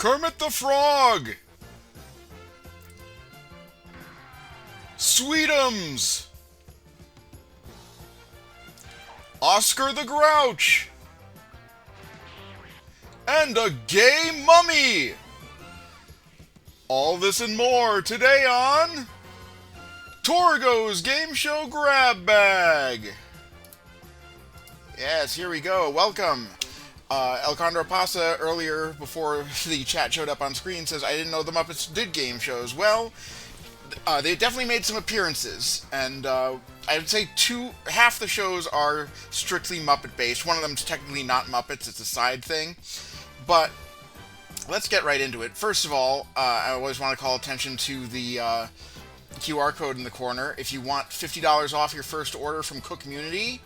Kermit the Frog, Sweetums, Oscar the Grouch, and a gay mummy. All this and more today on Torgo's Game Show Grab Bag. Yes, here we go. Welcome. Alcondra Pasa earlier, before the chat showed up on screen, says, I didn't know the Muppets did game shows. Well, they definitely made some appearances, and I would say half the shows are strictly Muppet-based. One of them's technically not Muppets, it's a side thing. But let's get right into it. First of all, I always want to call attention to the QR code in the corner. If you want $50 off your first order from Cook Unity,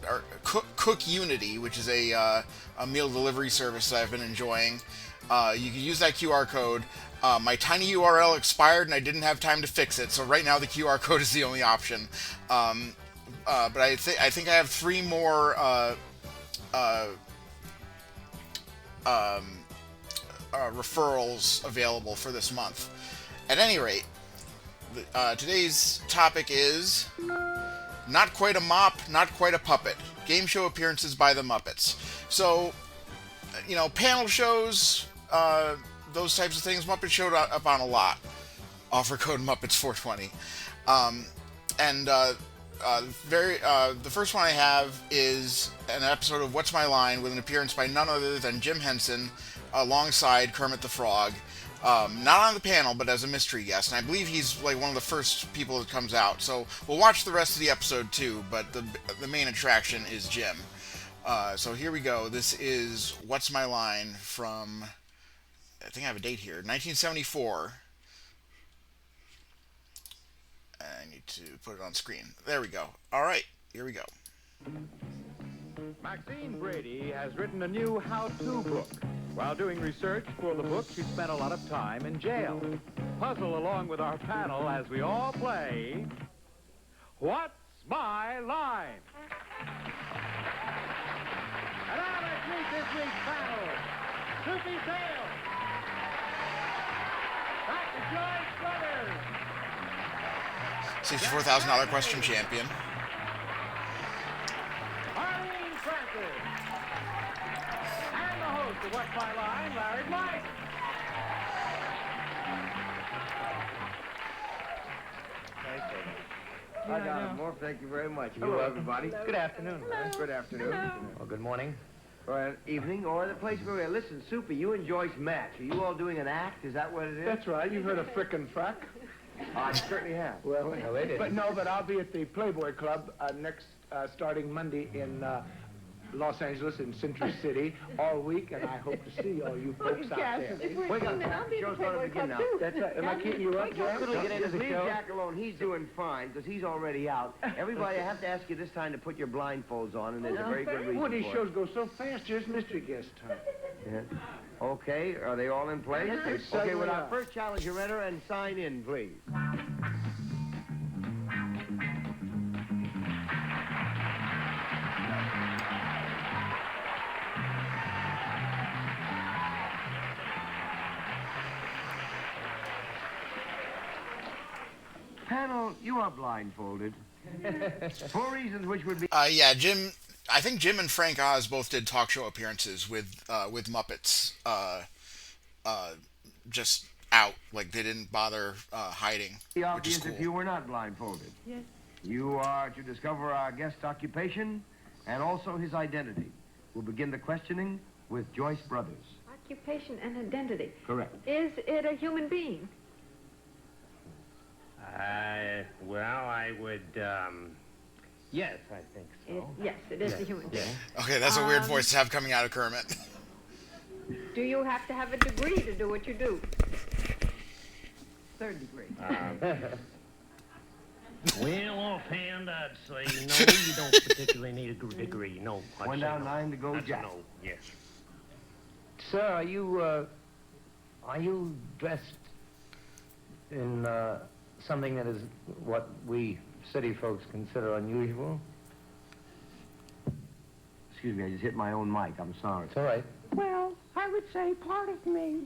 or Cook Unity, which is a meal delivery service that I've been enjoying, you can use that QR code. My tiny URL expired and I didn't have time to fix it, so right now the QR code is the only option. But I think I have 3 more referrals available for this month. At any rate, today's topic is not quite a mop, not quite a puppet. Game show appearances by the Muppets. So, panel shows, those types of things, Muppets showed up on a lot. Offer code Muppets420. The first one I have is an episode of What's My Line with an appearance by none other than Jim Henson alongside Kermit the Frog. Not on the panel, but as a mystery guest. And I believe he's like one of the first people that comes out. So we'll watch the rest of the episode too, but the main attraction is Jim. So here we go. This is What's My Line from, I think I have a date here, 1974. I need to put it on screen. There we go. All right, here we go. Maxine Brady has written a new how-to book. While doing research for the book, she spent a lot of time in jail. Puzzle along with our panel as we all play What's My Line? And now let's meet this week's panel. Soupy Sales. Back to Joyce Brothers. $64,000 question champion. Arlene Francis. And the host of What's My Line, Larry Mike. I got it, Morph. Thank you very much. Hello, everybody. Good afternoon. Good afternoon. Well, good morning. Or evening, or the place where we're. Listen, Soupy, you and Joyce match. Are you all doing an act? Is that what it is? That's right. You've heard of Frickin' Frack? I certainly have. Well, No, they didn't. but I'll be at the Playboy Club starting Monday in Los Angeles in Century City all week, and I hope to see all you folks out there. Wake up. Show's going to begin now. That's right. Am I keeping you up, Jack? Just leave Jack alone. He's doing fine, because he's already out. Everybody, I have to ask you this time to put your blindfolds on, and there's a very good reason Well, these for shows go so fast, here's mystery guest time. it. Yeah. Okay, are they all in place? Yes, they Okay, certainly with our are. first challenger, enter and sign in, please. Panel, you are blindfolded. For reasons which would be... Jim. I think Jim and Frank Oz both did talk show appearances with Muppets. Just out, like they didn't bother hiding, which is obvious cool. if you were not blindfolded. Yes. You are to discover our guest's occupation and also his identity. We'll begin the questioning with Joyce Brothers. Occupation and identity. Correct. Is it a human being? I would, yes, I think so. Yes, it is a human being. Okay, that's a weird voice to have coming out of Kermit. Do you have to have a degree to do what you do? Third degree. Well, offhand, I'd say no, you don't particularly need a degree. No, I'd One say down, no. 9 to go, That's a Jack. no, yes. Sir, are you dressed in something that is what we city folks consider unusual? Excuse me, I just hit my own mic. I'm sorry. It's all right. Well, I would say part of me.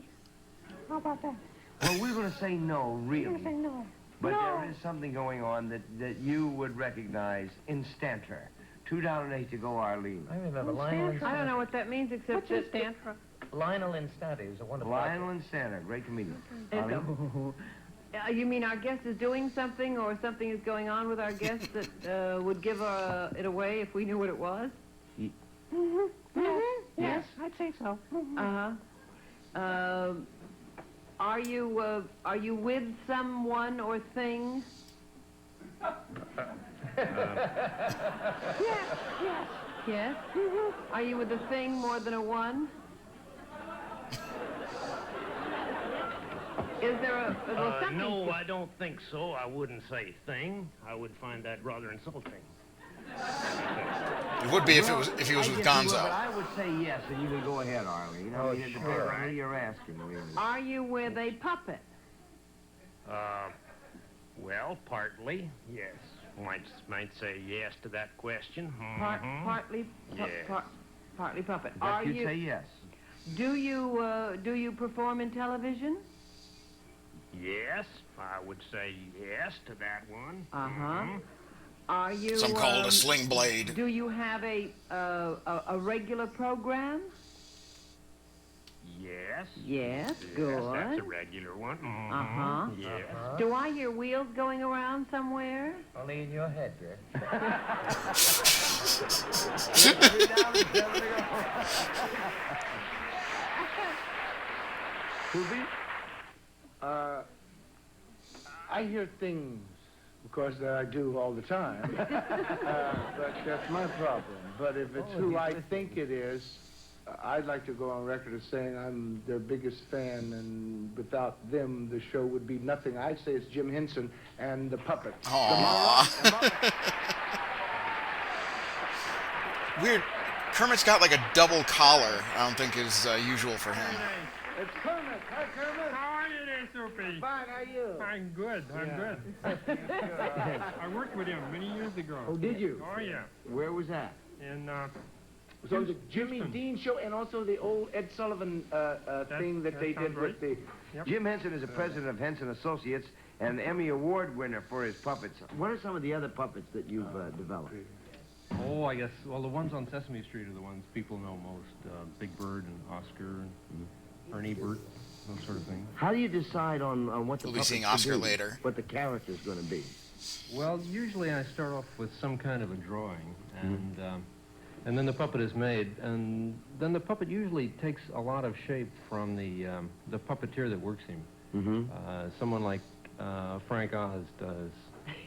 How about that? Well, we're going to say no, really. You're going to say no. But no. there is something going on that you would recognize instanter. 2 down and 8 to go, Arlene. I remember Lionel I don't know what that means except that stand for. Lionel Instanti is a wonderful Lionel Instanter, great comedian. Arlene? You mean our guest is doing something, or something is going on with our guest that would give it away if we knew what it was? Yes, I'd say so. Are you with someone or thing? Yes, yes. Yes. Are you with a thing more than a one? Is there a something? No, I don't think so. I wouldn't say thing. I would find that rather insulting. It would be if he was with Gonzo. But I would say yes, and you can go ahead, Arlene. I mean, it depends on who you're asking, really. Are you with a puppet? Well, partly, yes. Might say yes to that question. Partly, Yes. partly puppet. But you'd say yes. Do you perform in television? Yes, I would say yes to that one. Are you? Some call it a sling blade. Do you have a regular program? Yes. Yes, good. Yes, that's a regular one. Yes. Do I hear wheels going around somewhere? Only in your head, dear. Poopy? I hear things, of course, that I do all the time. But that's my problem. But if it's who I think it is, I'd like to go on record as saying I'm their biggest fan, and without them, the show would be nothing. I'd say it's Jim Henson and the Puppets. Weird. Kermit's got like a double collar. I don't think is usual for him. It's Kermit. Hi, Kermit. How are you there, Soapy? Fine, how are you? I'm good. I'm good. I worked with him many years ago. Oh, did you? Oh, yeah. Where was that? And So the Jimmy Dean show and also the old Ed Sullivan thing that they did with the... Yep. Jim Henson is the president of Henson Associates and the Emmy Award winner for his puppets. What are some of the other puppets that you've developed? Oh, I guess, well, the ones on Sesame Street are the ones people know most. Big Bird and Oscar and Ernie Bert, those sort of things. How do you decide on what the We'll be puppets seeing to Oscar do, later. what the character's going to be? Well, usually I start off with some kind of a drawing, and then the puppet is made, and then the puppet usually takes a lot of shape from the puppeteer that works him. Someone like Frank Oz does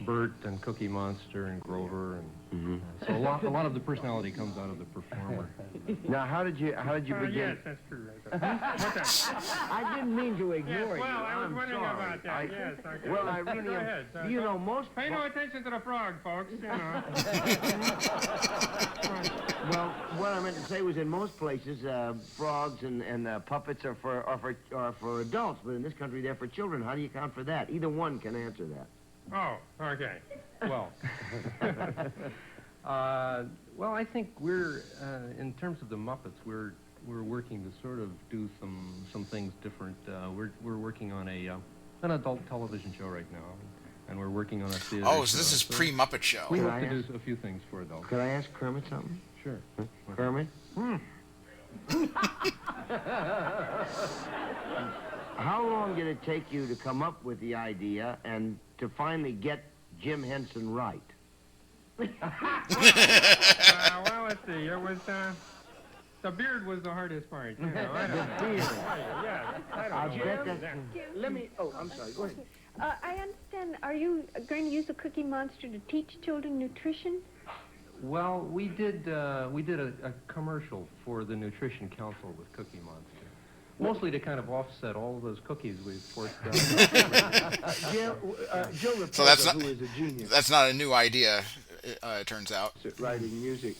Bert and Cookie Monster and Grover, and so a lot of the personality comes out of the performer. Now, how did you begin? yes, that's true. What's that? I didn't mean to ignore Well, you. I was I'm wondering sorry. about that. Yes, okay. Well, I really Go am. ahead. You know, most... Pay no attention to the frog, folks. You know. Well, what I meant to say was in most places, frogs and puppets are for adults, but in this country they're for children. How do you account for that? Either one can answer that. Oh, okay. Well, well, I think we're in terms of the Muppets, we're working to sort of do some things different. We're working on an adult television show right now, and we're working on a theater. Oh, so this is pre-Muppet Show. We have to do a few things for adults. Could I ask Kermit something? Sure. Kermit? How long did it take you to come up with the idea and to finally get Jim Henson right? Well, let's see. It was the beard was the hardest part. You know, I don't know. beard. Yeah, I I don't know. bet that... Let me... Oh, I'm sorry. Go ahead. I understand. Are you going to use the Cookie Monster to teach children nutrition? Well, we did a commercial for the Nutrition Council with Cookie Monster. Mostly to kind of offset all of those cookies we've forced down. Joe So that's Torgo, not who is a genius. that's not a new idea. It turns out. Writing music.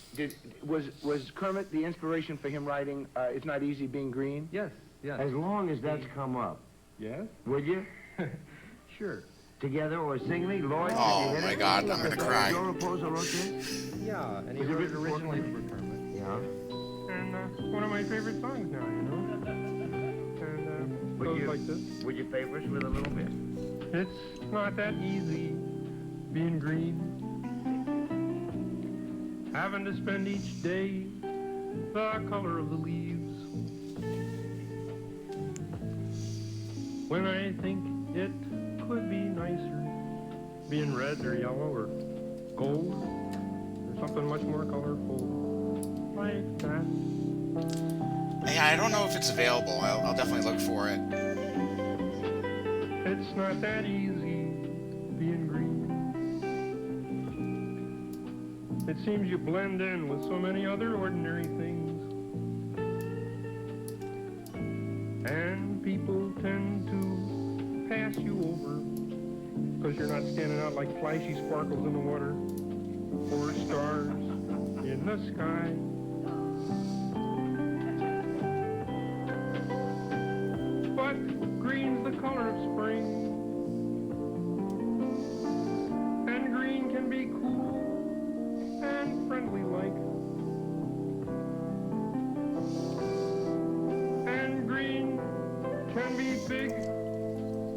Was Kermit the inspiration for him writing It's Not Easy Being Green? Yes, yes. As long as that's come up. Yes? Would you? Sure. Together or singly? Lloyd, Oh, did you hit my it? God, I'm gonna cry. Joe Raposo wrote this? Yeah, and he Was it wrote it written for originally for Kermit. Yeah. And one of my favorite songs now, you know. goes like this. Would you favor us with a little bit? It's not that easy being green. Having to spend each day the color of the leaves. When I think it could be nicer being red or yellow or gold or something much more colorful like that. Yeah, I don't know if it's available. I'll definitely look for it. It's not that easy being green. It seems you blend in with so many other ordinary things. And people tend to pass you over because you're not standing out like flashy sparkles in the water or stars in the sky. But green's the color of spring, and green can be cool and friendly like, and green can be big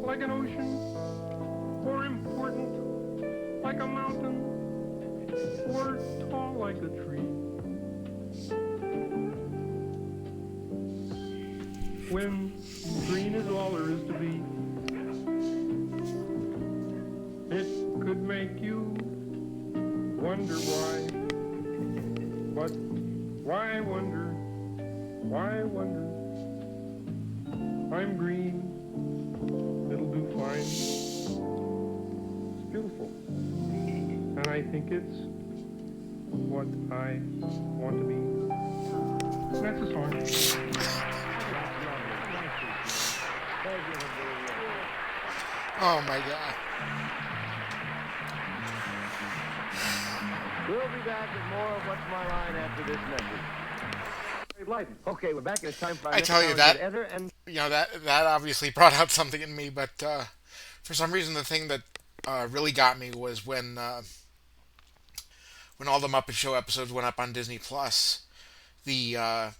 like an ocean, or important like a mountain, or tall like a tree. When green is all there is to be, it could make you wonder why. But why wonder? Why wonder? I'm green. It'll do fine. It's beautiful. And I think it's what I want to be. That's a song. Oh my god. We'll be back with more of What's My Line after this message. Okay, we're back. It's time for our I next tell you challenge that, with Ether, and that obviously brought out something in me, but for some reason the thing that really got me was when all the Muppet Show episodes went up on Disney Plus. The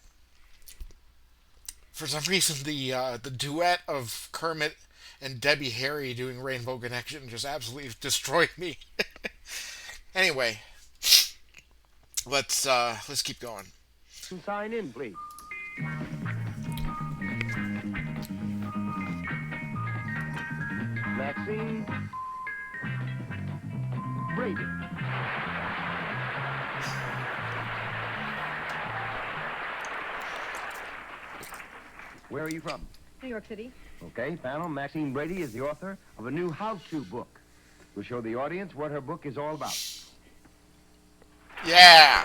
for some reason the duet of Kermit and Debbie Harry doing Rainbow Connection just absolutely destroyed me. Anyway, let's keep going. sign in, please. Maxine Brady. Where are you from? New York City. Okay, panel, Maxine Brady is the author of a new how-to book. We'll show the audience what her book is all about. Yeah.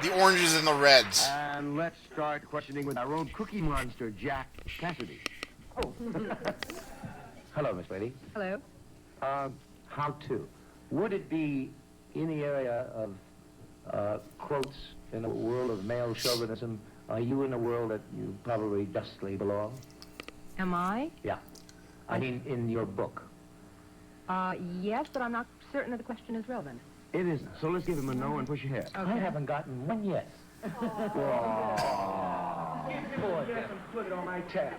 The oranges and the reds. And let's start questioning with our own cookie monster, Jack Cassidy. Oh. Hello, Miss Brady. Hello. How to? Would it be in the area of quotes in the world of male chauvinism? Are you in a world that you probably justly belong? Am I? Yeah. I mean, in your book. Yes, but I'm not certain that the question is relevant. It isn't. So let's give him a no and push ahead. Okay. I haven't gotten one yet. Yes, and put it on my tab.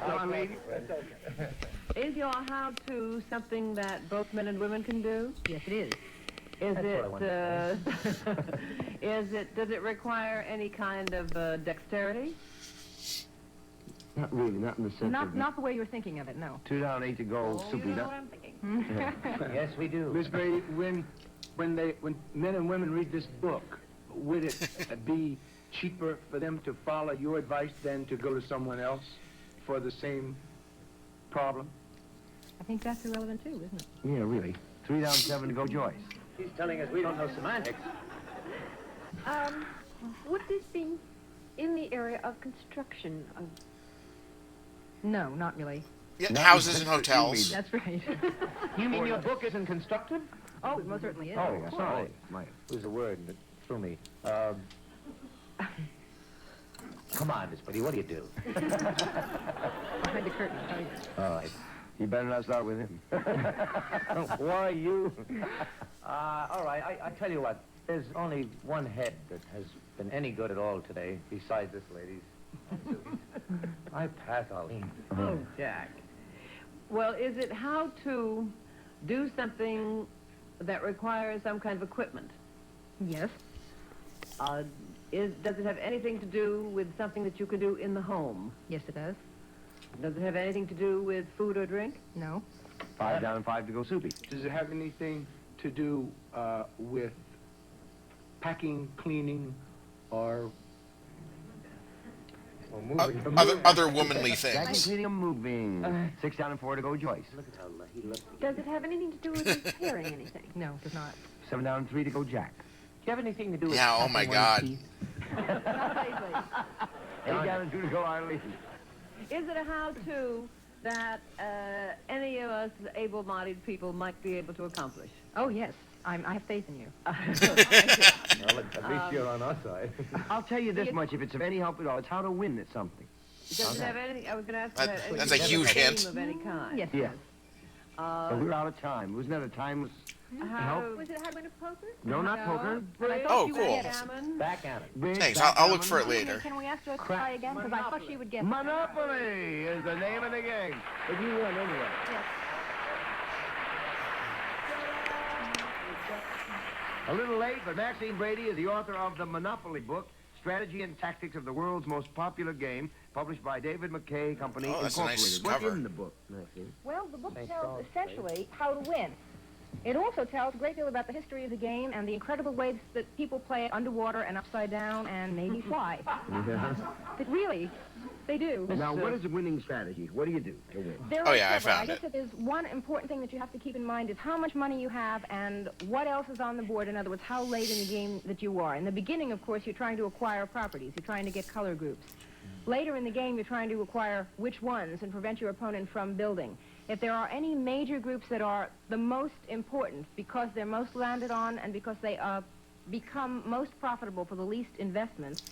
Come on, lady. Is your how-to something that both men and women can do? Yes, it is. Is That's what I wanted to does it require any kind of dexterity? Not really, not in the sense of... Not the way you're thinking of it, no. 2 down, 8 to go, Oh, super. you know what I'm thinking. Yes, we do. Miss Brady, when men and women read this book, would it be cheaper for them to follow your advice than to go to someone else for the same problem? I think that's irrelevant too, isn't it? Yeah, really. 3 down, 7 to go, Joyce. He's telling us we don't know semantics. Would this be in the area of construction? No, not really. Yeah, Not houses and in- hotels. That's right. You mean your book isn't constructive? Oh, it most certainly is. Oh, Sorry. sorry. It was a word that threw me. Come on, Miss Brady, what do you do? Behind the curtain, I'll tell you. All right. You better not start with him. Why you? All right, I tell you what. There's only one head that has been any good at all today, besides this lady's. I pass, Arlene. Oh, Jack. Well, is it how to do something that requires some kind of equipment? Yes. Does it have anything to do with something that you can do in the home? Yes, it does. Does it have anything to do with food or drink? No. 5 down and 5 to go, Soupy. Does it have anything to do with packing, cleaning, or Other womanly Packing, things. cleaning, and moving. 6 down and 4 to go, Joyce. Look at how he looks. Does it have anything to do with repairing anything? No, it does not. 7 down and 3 to go, Jack. Do you have anything to do with... Yeah, oh my tapping God. one's teeth? 8 down and 2 to go, Arlene. Is it a how-to that any of us able-bodied people might be able to accomplish? Oh, yes. I have faith in you. Well, at least you're on our side. I'll tell you this much, if it's of any help at all, it's how to win at something. Does it have anything? I was going to ask That- you that's a huge hint. of any kind. Yes. Yeah. But we're out of time. Wasn't that a timeless help? Was it how to win a poker? No, not poker. Bridge, Oh, cool. Gammon. Backgammon. Bridge, Thanks. I'll look for it backgammon. later. Can we ask her to try again? Because I thought she would guess. Monopoly is the name of the game. But you won anyway. A little late, but Maxine Brady is the author of the Monopoly book, Strategy and Tactics of the World's Most Popular Game, published by David McKay Company, Oh, that's a Incorporated. nice What's cover. in the book, Maxine? Well, the book Thanks, tells Charles. essentially how to win. It also tells a great deal about the history of the game and the incredible ways that people play it underwater and upside down and maybe fly. But really, they do. Now, what is a winning strategy? What do you do to win? There Oh, are yeah, I several. found guess it. that there's one important thing that you have to keep in mind is how much money you have and what else is on the board. In other words, how late in the game that you are. In the beginning, of course, you're trying to acquire properties. You're trying to get color groups. Later in the game, you're trying to acquire which ones and prevent your opponent from building. If there are any major groups that are the most important because they're most landed on and because they become most profitable for the least investments,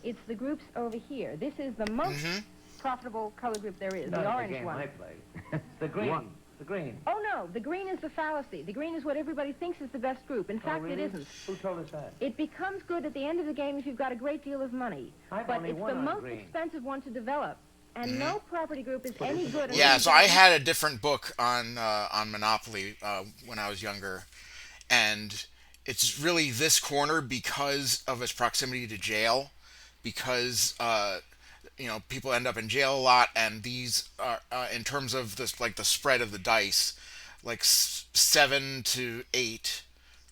it's the groups over here. This is the most profitable color group there is, the orange game one. I play. The green. What? The green. Oh, no, the green is the fallacy. The green is what everybody thinks is the best group. In fact, really? it isn't. Who told us that? It becomes good at the end of the game if you've got a great deal of money. I've But only it's won the on most green. expensive one to develop. And no property group is any good. Yeah, so I had a different book on Monopoly when I was younger, and it's really this corner because of its proximity to jail, because people end up in jail a lot, and these are in terms of this, like the spread of the dice, like 7 to 8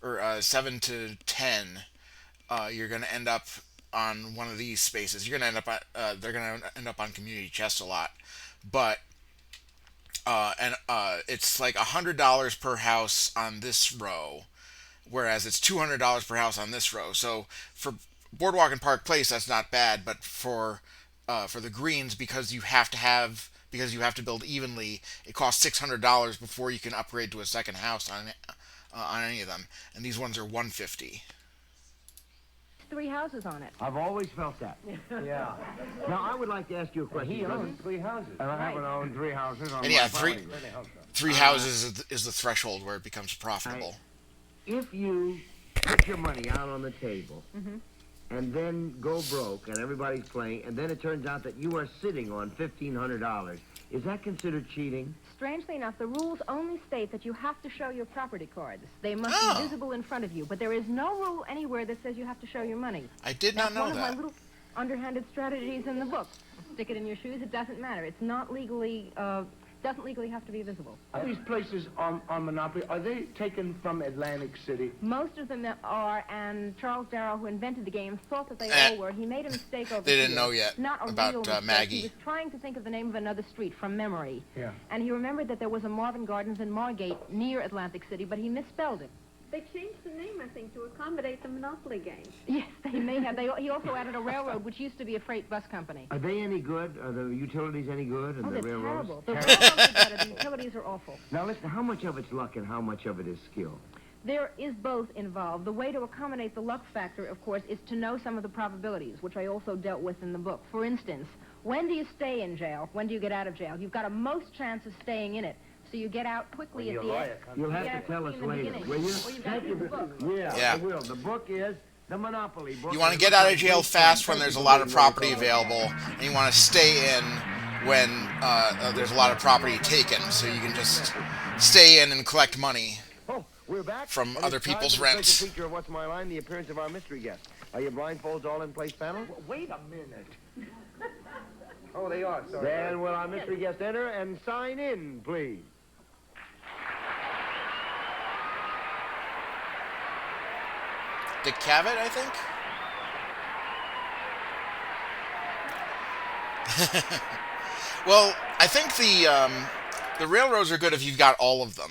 or 7 to 10, you're going to end up on one of these spaces. You're going to end up they're going to end up on community chest a lot, but it's like $100 per house on this row, whereas it's $200 per house on this row. So for Boardwalk and Park Place, that's not bad, but for the greens, because you have to build evenly, it costs $600 before you can upgrade to a second house on any of them, and these ones are $150. 3 houses on it. I've always felt that. Yeah. Now, I would like to ask you a question. He owns 3 houses. And I haven't owned 3 houses. On And yeah, my three property. Really hope so. three houses is the threshold where it becomes profitable. If you put your money out on the table and then go broke and everybody's playing, and then it turns out that you are sitting on $1,500, is that considered cheating? Strangely enough, the rules only state that you have to show your property cards. They must be visible in front of you, but there is no rule anywhere that says you have to show your money. I did not That's know one of my that. little underhanded strategies in the book. Stick it in your shoes, it doesn't matter. It's not legally, doesn't legally have to be visible. These places on Monopoly, are they taken from Atlantic City? Most of them are, and Charles Darrow, who invented the game, thought that they all were. He made a mistake over They didn't here. know yet Not a about, real mistake. Maggie. He was trying to think of the name of another street from memory. Yeah. And he remembered that there was a Marvin Gardens in Margate near Atlantic City, but he misspelled it. They changed the name, I think, to accommodate the Monopoly game. Yes, they may have. He also added a railroad, which used to be a freight bus company. Are they any good? Are the utilities any good? And Oh, the they're railroads? terrible. The railroads are better. The utilities are awful. Now, listen, how much of it's luck and how much of it is skill? There is both involved. The way to accommodate the luck factor, of course, is to know some of the probabilities, which I also dealt with in the book. For instance, when do you stay in jail? When do you get out of jail? You've got a most chance of staying in it. So you get out quickly Well, at your the lawyer end. comes You'll have You to get out tell us quickly in the later, beginning. will you? Or you've got to read the book. Yeah, I will. The book is the Monopoly book. You want to get out of jail fast when there's a lot of property available, and you want to stay in when there's a lot of property taken, so you can just stay in and collect money Oh, we're back from and other it's time people's for the rents. special feature of What's My Line, the appearance of our mystery guest. Are your blindfolds all in place, panel? Wait a minute. Oh, they are, sorry. Then will our mystery guest enter and sign in, please? Dick Cavett, I think? Well, I think the railroads are good if you've got all of them.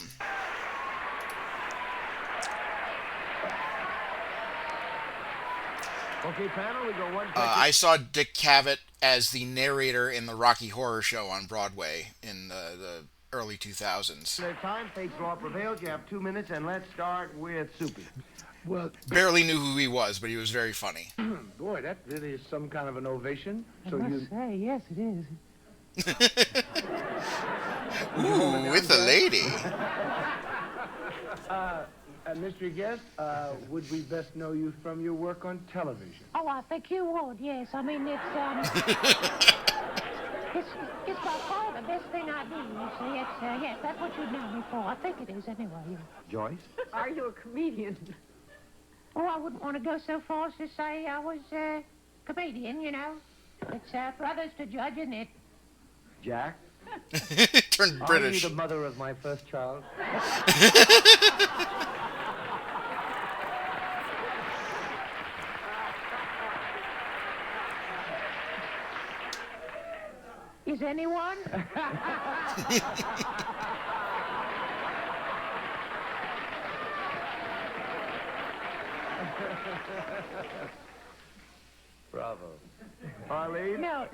Okay, panel, we go one I saw Dick Cavett as the narrator in the Rocky Horror Show on Broadway in the early 2000s. Their time, fate's law prevails. You have 2 minutes, and let's start with Soupy. Well, Barely knew who he was, but he was very funny. boy, that really is some kind of an ovation. I So must you... say, yes, it is. Ooh, with a lady. Mystery guest, would we best know you from your work on television? Oh, I think you would, yes. I mean, it's by far the best thing I do, you see. It's, yes, that's what you'd know me for. I think it is anyway. Joyce? Are you a comedian? Oh, I wouldn't want to go so far as to say I was a comedian, you know. It's for others to judge, isn't it? Jack? Turned Are British. you the mother of my first child? Is anyone? Bravo. Arlene? No,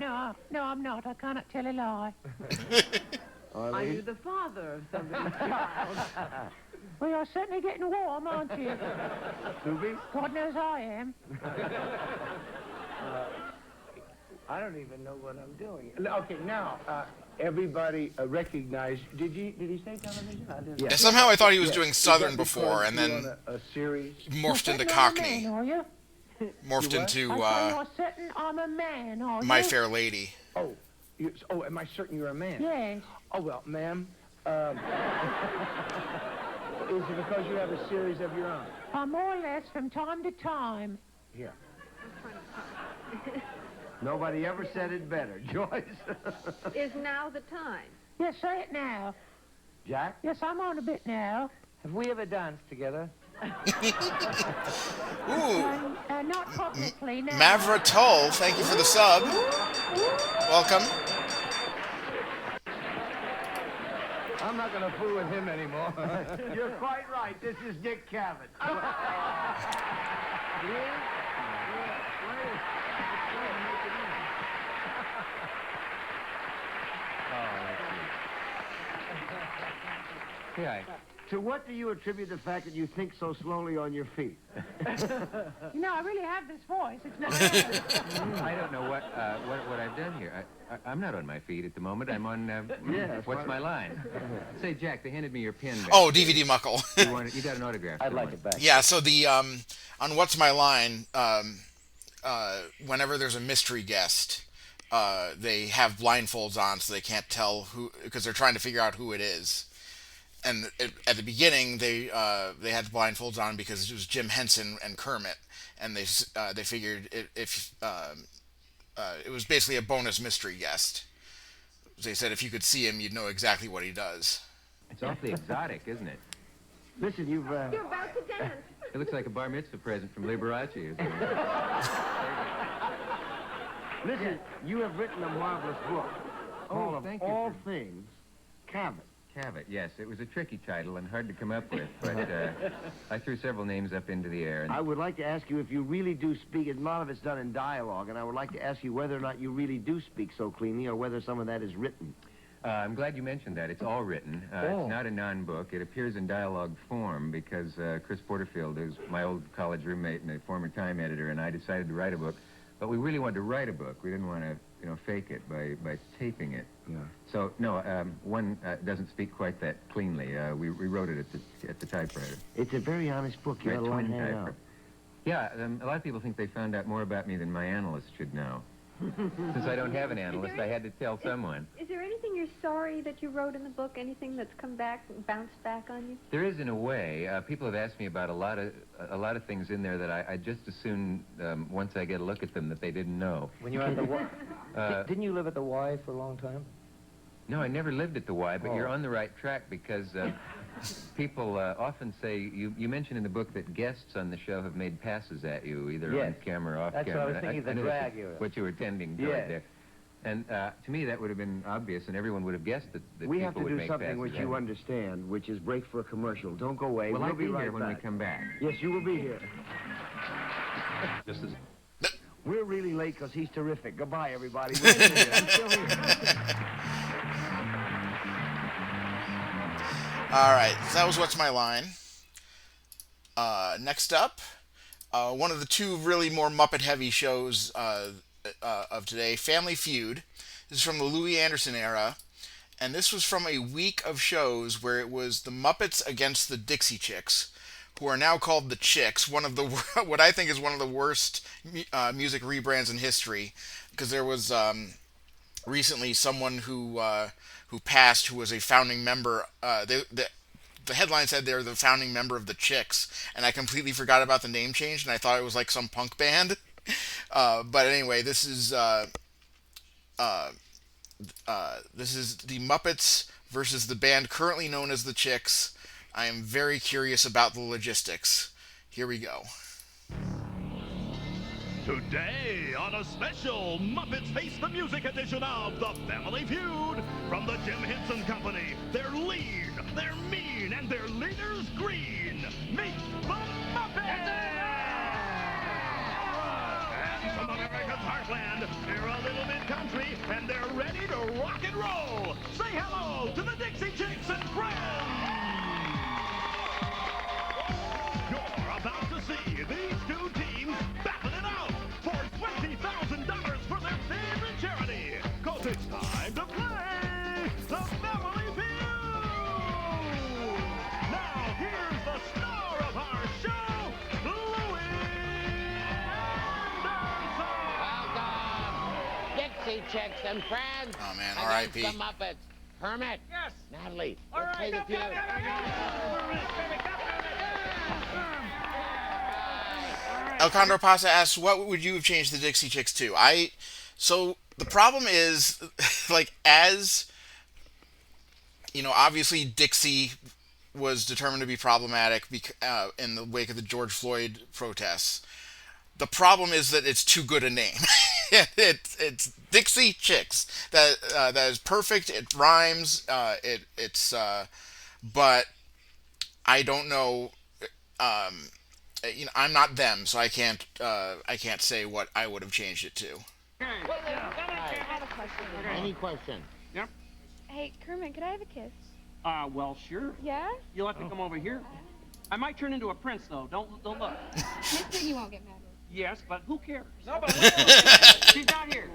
I'm not. I cannot tell a lie. Are you the father of somebody's child? Well, you're certainly getting warm, aren't you? Soupy? God knows I am. I don't even know what I'm doing. Okay, now, everybody recognize... Did he say television? I didn't. Yeah, somehow I thought he was doing Is Southern that before, because and you're then on a series? morphed into You're Cockney. certain I'm a man, are you? Morphed You what? into I say you're certain I'm a man, are you? My Fair Lady. Oh, am I certain you're a man? Yes. Oh, well, ma'am, is it because you have a series of your own? More or less from time to time. Here. Nobody ever said it better. Joyce? Is now the time? Yes, say it now. Jack? Yes, I'm on a bit now. Have we ever danced together? Ooh, Not publicly, no. Mavra Toll, thank you for the sub. Welcome. I'm not going to fool with him anymore. You're quite right. This is Dick Cavett. Yeah. To what do you attribute the fact that you think so slowly on your feet? You know, I really have this voice. It's not. I don't know what I've done here. I'm not on my feet at the moment. I'm on Yes, what's my line? Say, Jack, they handed me your pen back. Oh, DVD Muckle. You got an autograph. I'd like it back. Yeah, so the on What's My Line, whenever there's a mystery guest, they have blindfolds on so they can't tell who, because they're trying to figure out who it is. And at the beginning, they had blindfolds on because it was Jim Henson and Kermit, and they figured if it was basically a bonus mystery guest. They said if you could see him, you'd know exactly what he does. It's awfully exotic, isn't it? Listen, you've... You're about to dance. It looks like a bar mitzvah present from Liberace. Listen, you have written a marvelous book called thank Of you All for- Things, Cavett. Cavett, yes. It was a tricky title and hard to come up with, but I threw several names up into the air. And I would like to ask you if you really do speak, and a lot of it's done in dialogue, and I would like to ask you whether or not you really do speak so cleanly or whether some of that is written. I'm glad you mentioned that. It's all written. It's not a non-book. It appears in dialogue form because Chris Porterfield, who's my old college roommate and a former Time editor, and I decided to write a book. but we really wanted to write a book. We didn't want to, fake it by taping it. Yeah. So no, one doesn't speak quite that cleanly. We wrote it at the typewriter. It's a very honest book. You Right, ought to line twin that typewriter. up. Yeah, a lot of people think they found out more about me than my analyst should know. Since I don't have an analyst, I had to tell someone. Is there anything you're sorry that you wrote in the book? Anything that's come back, bounced back on you? There is, in a way. People have asked me about a lot of things in there that I just as soon, once I get a look at them, that they didn't know. When you were at the Y, didn't you live at the Y for a long time? No, I never lived at the Y, but Oh. you're on the right track because people often say, you mentioned in the book that guests on the show have made passes at you, either on Yes. camera or off That's what camera. I was thinking, the knew drag that's era. what you were tending toward Yes. there. And to me, that would have been obvious, and everyone would have guessed that We people have to would do make something passes which at you me. understand, which is break for a commercial. Don't go away. Well, we'll I'll be right here when back. we come back. Yes, you will be here. Just as We're really late because he's terrific. Goodbye, everybody. We're still here. I'm still here. All right, so that was What's My Line. Next up, one of the two really more Muppet-heavy shows of today, Family Feud. This is from the Louis Anderson era, and this was from a week of shows where it was the Muppets against the Dixie Chicks, who are now called the Chicks, one of the what I think is one of the worst music rebrands in history, because there was recently someone who passed who was a founding member. The headline said they're the founding member of the Chicks, and I completely forgot about the name change, and I thought it was like some punk band. But anyway, this is the Muppets versus the band currently known as the Chicks. I am very curious about the logistics. Here we go. Today, on a special Muppets Face the Music edition of The Family Feud, from the Jim Henson Company, they're lean, they're mean, and their leader's green. Meet the Muppets! And from America's heartland, they're a little bit country, and they're ready to rock and roll. Say hello to the Dixie Chicks and friends! You're about to see these two teams battle it out for $20,000 for their favorite charity. 'Cause it's time to play the Family Feud. Now here's the star of our show, Louis Anderson. Dixie Chicks and friends. Oh man, against R.I.P. the Muppets. Kermit. Yes. Natalie. All Let's play right, the feud. El Condor Pasa asks, what would you have changed the Dixie Chicks to? So the problem is, like, as, obviously Dixie was determined to be problematic in the wake of the George Floyd protests. The problem is that it's too good a name. It's Dixie Chicks. That is perfect. It rhymes. But I don't know. I'm not them, so I can't say what I would have changed it to. I have a question. Any question? Yep. Hey, Kermit, could I have a kiss? Well, sure. Yeah? You'll have to come over here. I might turn into a prince, though. Don't look. Mister, you won't get mad. Yes, but who cares? No, but she's not here.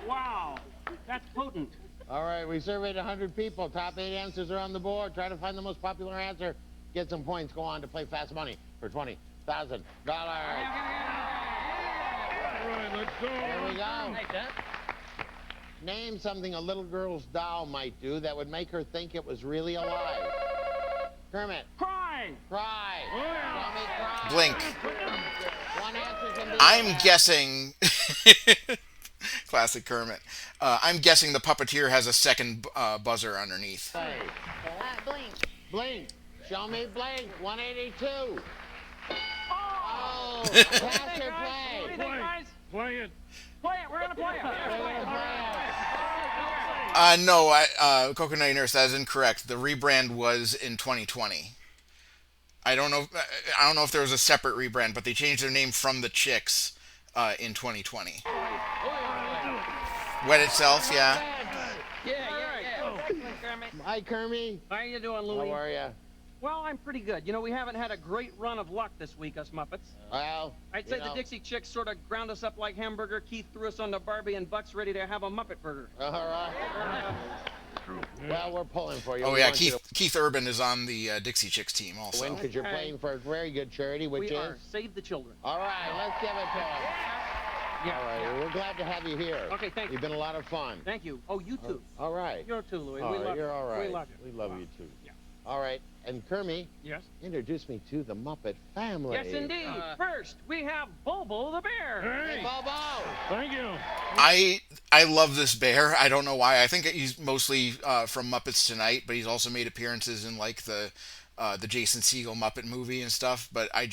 Wow, that's potent. All right, we surveyed 100 people. Top 8 answers are on the board. Try to find the most popular answer. Get some points. Go on to play Fast Money for $20,000. All right, let's go. Here we go. Name something a little girl's doll might do that would make her think it was really alive. Kermit. Cry. Cry. Show me cry. Blink. One answer can be I'm guessing. Classic Kermit. I'm guessing the puppeteer has a second buzzer underneath. Blink. Blink. Show me blink. 182. Oh, What pass do you or think, guys? What do you play? think, guys? Play it. Play it. We're gonna play it. We're gonna play No, Coconut Nurse, that is incorrect. The rebrand was in 2020. I don't know if there was a separate rebrand, but they changed their name from the Chicks in 2020. Wet Itself, yeah. Yeah. Hi, Kermie. How you doing, Louie? How are you? Well, I'm pretty good. You know, we haven't had a great run of luck this week, us Muppets. Well, I'd say the Dixie Chicks sort of ground us up like hamburger. Keith threw us on the Barbie, and Buck's ready to have a Muppet burger. All right. Well, we're pulling for you. Oh We yeah, want you Keith Urban is on the Dixie Chicks team to also. win because you're playing for a very good charity, which We is are Save the Children. All right, let's give it to him. Yeah, All right, well, we're glad to have you here. Okay, thank you. You've been a lot of fun. Thank you. Oh, you too. All right. You're too, Louie. All We right, love you're you. all right. We love you. We love you too. Yeah. All right, and Kermie, Yes? introduce me to the Muppet family. Yes, indeed. First, we have Bobo the bear. Hey, Bobo! Thank you. I love this bear. I don't know why. I think he's mostly from Muppets Tonight, but he's also made appearances in like the Jason Segel Muppet movie and stuff. But I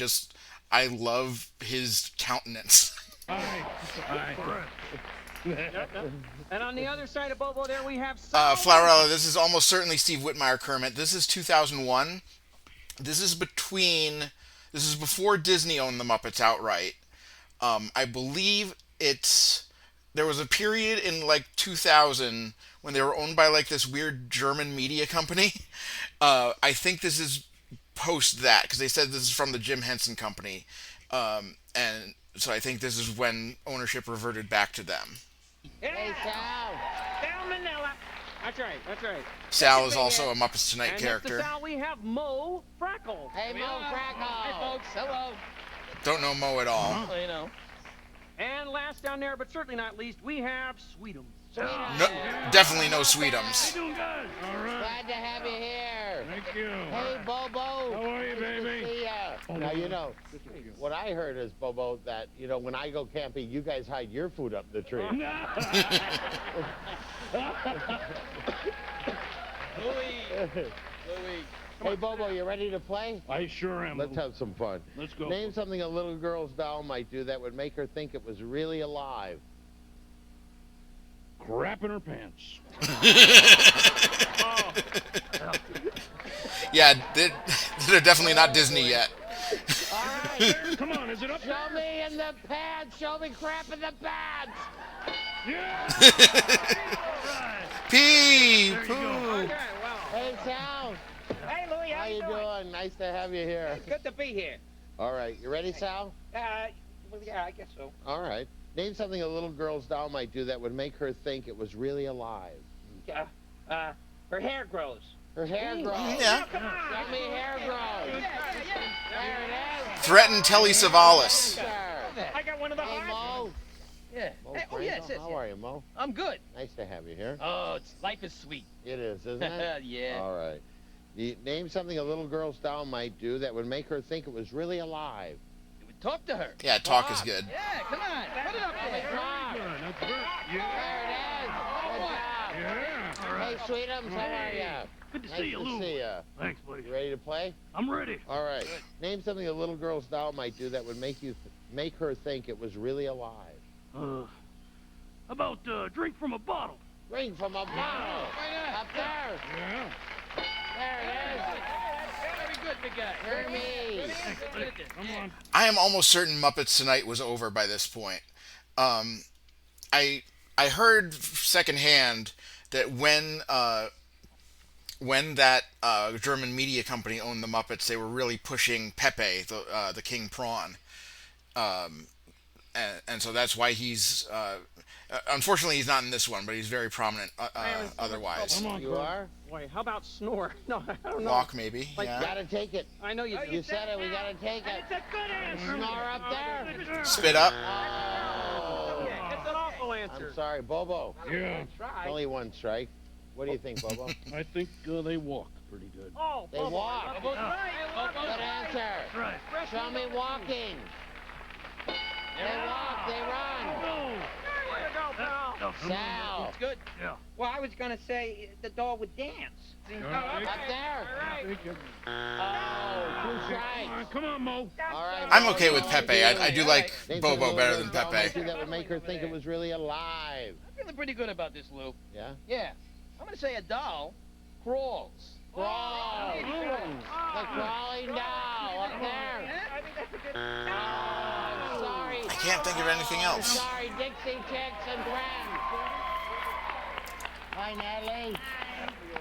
love his countenance. And on the other side of Bobo there, we have Flowerella, this is almost certainly Steve Whitmire Kermit. This is 2001. This is before Disney owned the Muppets outright. I believe there was a period in like 2000 when they were owned by like this weird German media company. I think this is post that because they said this is from the Jim Henson Company. And so I think this is when ownership reverted back to them. Hey, Sal. Sal Manila. That's right. Sal is also a Muppets Tonight and character. Next to Sal, we have Mo Freckle. Hey, Mo Freckle. Hey, folks. Hello. Don't know Mo at all. You know. And last down there, but certainly not least, we have Sweetums. No, definitely no Sweetums. All right. Glad to have you here. Thank you. Hey, Bobo. How are you, Nice to baby? see ya. Now, you know, what I heard is, Bobo, that, you know, when I go camping, you guys hide your food up the tree. Louie. Hey, Bobo, you ready to play? I sure am. Let's have some fun. Let's go. Name something a little girl's doll might do that would make her think it was really alive. Crap in her pants. Yeah, they're definitely not Disney yet. All right. Come on, is it up Show me in the pants. Show me crap in the pants. Yeah. Pee! Poo! Okay, well. Hey, Sal. Hey, Louie, How you doing? Nice to have you here. Good to be here. All right. You ready, Sal? Well, yeah, I guess so. All right. Name something a little girl's doll might do that would make her think it was really alive. Her hair grows. Her hair grows. Yeah. Come on. Show me hair grows. There it is. Threaten Telly Savalas. I got one of the Hey, hard Mo. Yeah. Mo Hey, Franco, yes. How are you, Mo? I'm good. Nice to have you here. Oh, life is sweet. It is, isn't it? Yeah. All right. Name something a little girl's doll might do that would make her think it was really alive. Talk to her. Yeah, talk is good. Yeah, come on. Put it up there. That's very, There it is. Good job. yeah. All right. Hey, Sweetums, how are you? Good to Nice see you, to Lou. see ya. Thanks, buddy. You ready to play? I'm ready. All right. Name something a little girl's doll might do that would make her think it was really alive. About drink from a bottle. Drink from a bottle. Up there. Yeah. There it is. Very good, big guy. Hermie. Come on. I am almost certain Muppets Tonight was over by this point. I heard secondhand that when that German media company owned the Muppets, they were really pushing Pepe, the King Prawn, and so that's why he's. Unfortunately, he's not in this one, but he's very prominent otherwise. Come on, You are? Boy, how about snore? No, I don't know. Walk maybe. Like, Yeah. Gotta take it. I know you do. You said it. We gotta take it. It's a good answer. Snore up there. Spit up. Oh. It's an awful answer. I'm sorry, Bobo. Yeah. Only one strike. What do you think, Bobo? I think they walk pretty good. Oh, They Bobo. walk. Bobo's right. Good answer. Right. Show me walking. They walk. They run. There you go, pal. Sal. It's good. Yeah. Well, I was going to say the doll would dance. Up there. Oh, two strikes. Come on, Mo. All right. I'm okay with Pepe. I do like Name Bobo something better a than little girl might Pepe. do that would make her think it was really alive. I'm feeling pretty good about this, Lou. Yeah? Yeah. I'm going to say a doll crawls. Crawl. The crawling doll up there. Oh, sorry. I can't think of anything else. Sorry, Dixie Chicks and Friends. Hi, Natalie.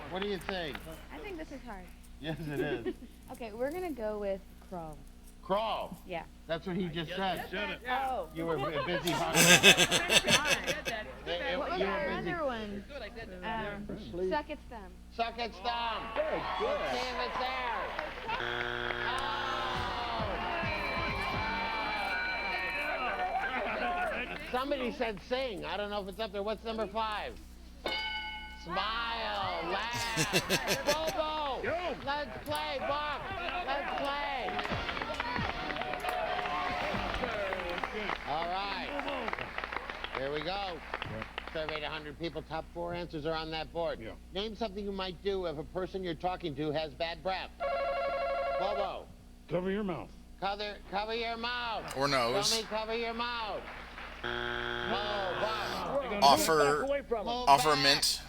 What do you think? I think this is hard. Yes, it is. Okay, we're gonna go with crawl. Crawl. Yeah. That's what he just said. Oh. You were busy. What was our other one? Suck its thumb. Suck its thumb. Good, good. Let's see if it's there. Somebody said sing. I don't know if it's up there. What's number 5? Smile, laugh. Bobo. Let's play, Buck. Let's play. All right. Here we go. Surveyed 100 people. Top 4 answers are on that board. Name something you might do if a person you're talking to has bad breath. Bobo. Cover your mouth. Cover your mouth. Or nose. Tell me cover your mouth. Offer a mint.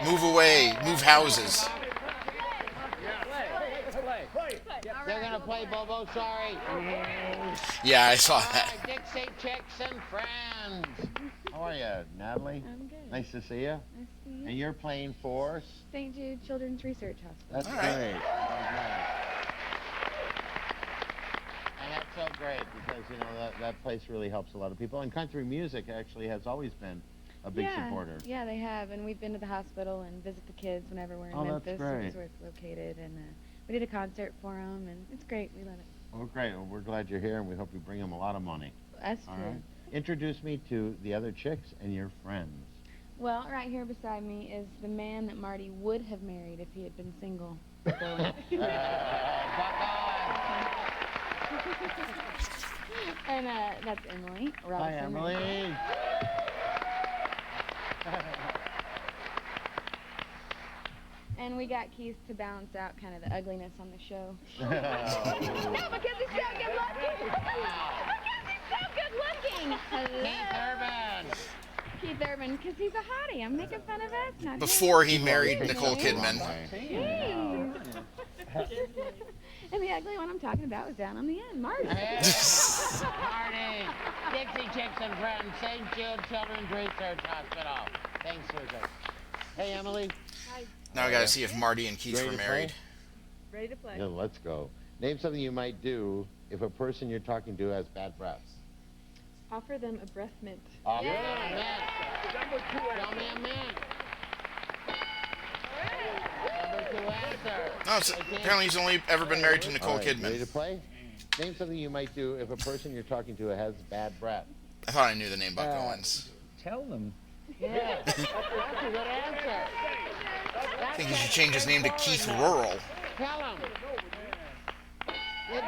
Move away. Move houses. They're going to play, Bobo. Sorry. Yeah, I saw All that. right, Dixie Chicks and Friends. How are you, Natalie? I'm good. Nice to see you. Nice to see you. And you're playing for? St. Jude Children's Research Hospital. That's great. And that's so great because, you know, that place really helps a lot of people. And country music actually has always been a big supporter. Yeah, they have. And we've been to the hospital and visit the kids whenever we're in Oh, that's Memphis, great. which is where it's located. And we did a concert for them, and it's great. We love it. Well, great. Well, we're glad you're here, and we hope you bring them a lot of money. That's All true. right. Introduce me to the other chicks and your friends. Well, right here beside me is the man that Marty would have married if he had been single. And that's Emily. Hi, Robinson. Emily. And we got Keith to balance out kind of the ugliness on the show. No, because he's so good looking. Because he's so good looking. Keith Urban. Keith Urban, because he's a hottie. I'm making fun of us. Not Before he married Nicole Kidman. Jeez. And the ugly one I'm talking about was down on the end, Marty. Marty. Dixie Chicks and Friends, St. Jude Children's Research Hospital. Thanks, Susan. Hey, Emily. Hi. Now I gotta see if Marty and Keith were married. Ready to play. Yeah, let's go. Name something you might do if a person you're talking to has bad breath. Offer them a breath mint. Offer them a mint. Tell me a mint. Number 2 answer. No, apparently he's only ever been married to Nicole All right, Kidman. Ready to play? Name something you might do if a person you're talking to has bad breath. I thought I knew the name Buck Owens. Tell them. Yeah, that's a good answer. I think he should change his name to Keith Rural. Tell him. You got it.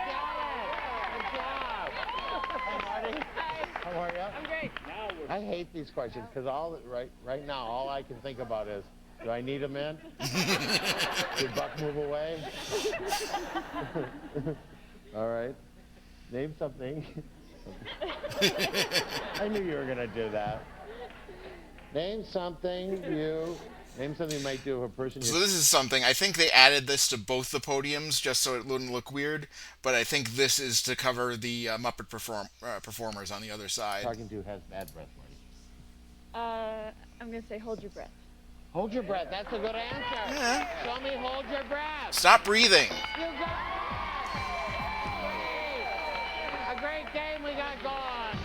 Good job. Hi, Marty. How are you? I'm great. I hate these questions because right now all I can think about is, do I need a mint? Did Buck move away? All right. Name something. I knew you were gonna do that. Name something you might do if a person. So this is something, I think they added this to both the podiums just so it wouldn't look weird, but I think this is to cover the Muppet performers on the other side. Talking to has bad breath, Marty. I'm going to say hold your breath. Hold your breath. That's a good answer. Yeah. Show me hold your breath. Stop breathing. You got it. A great game we got going.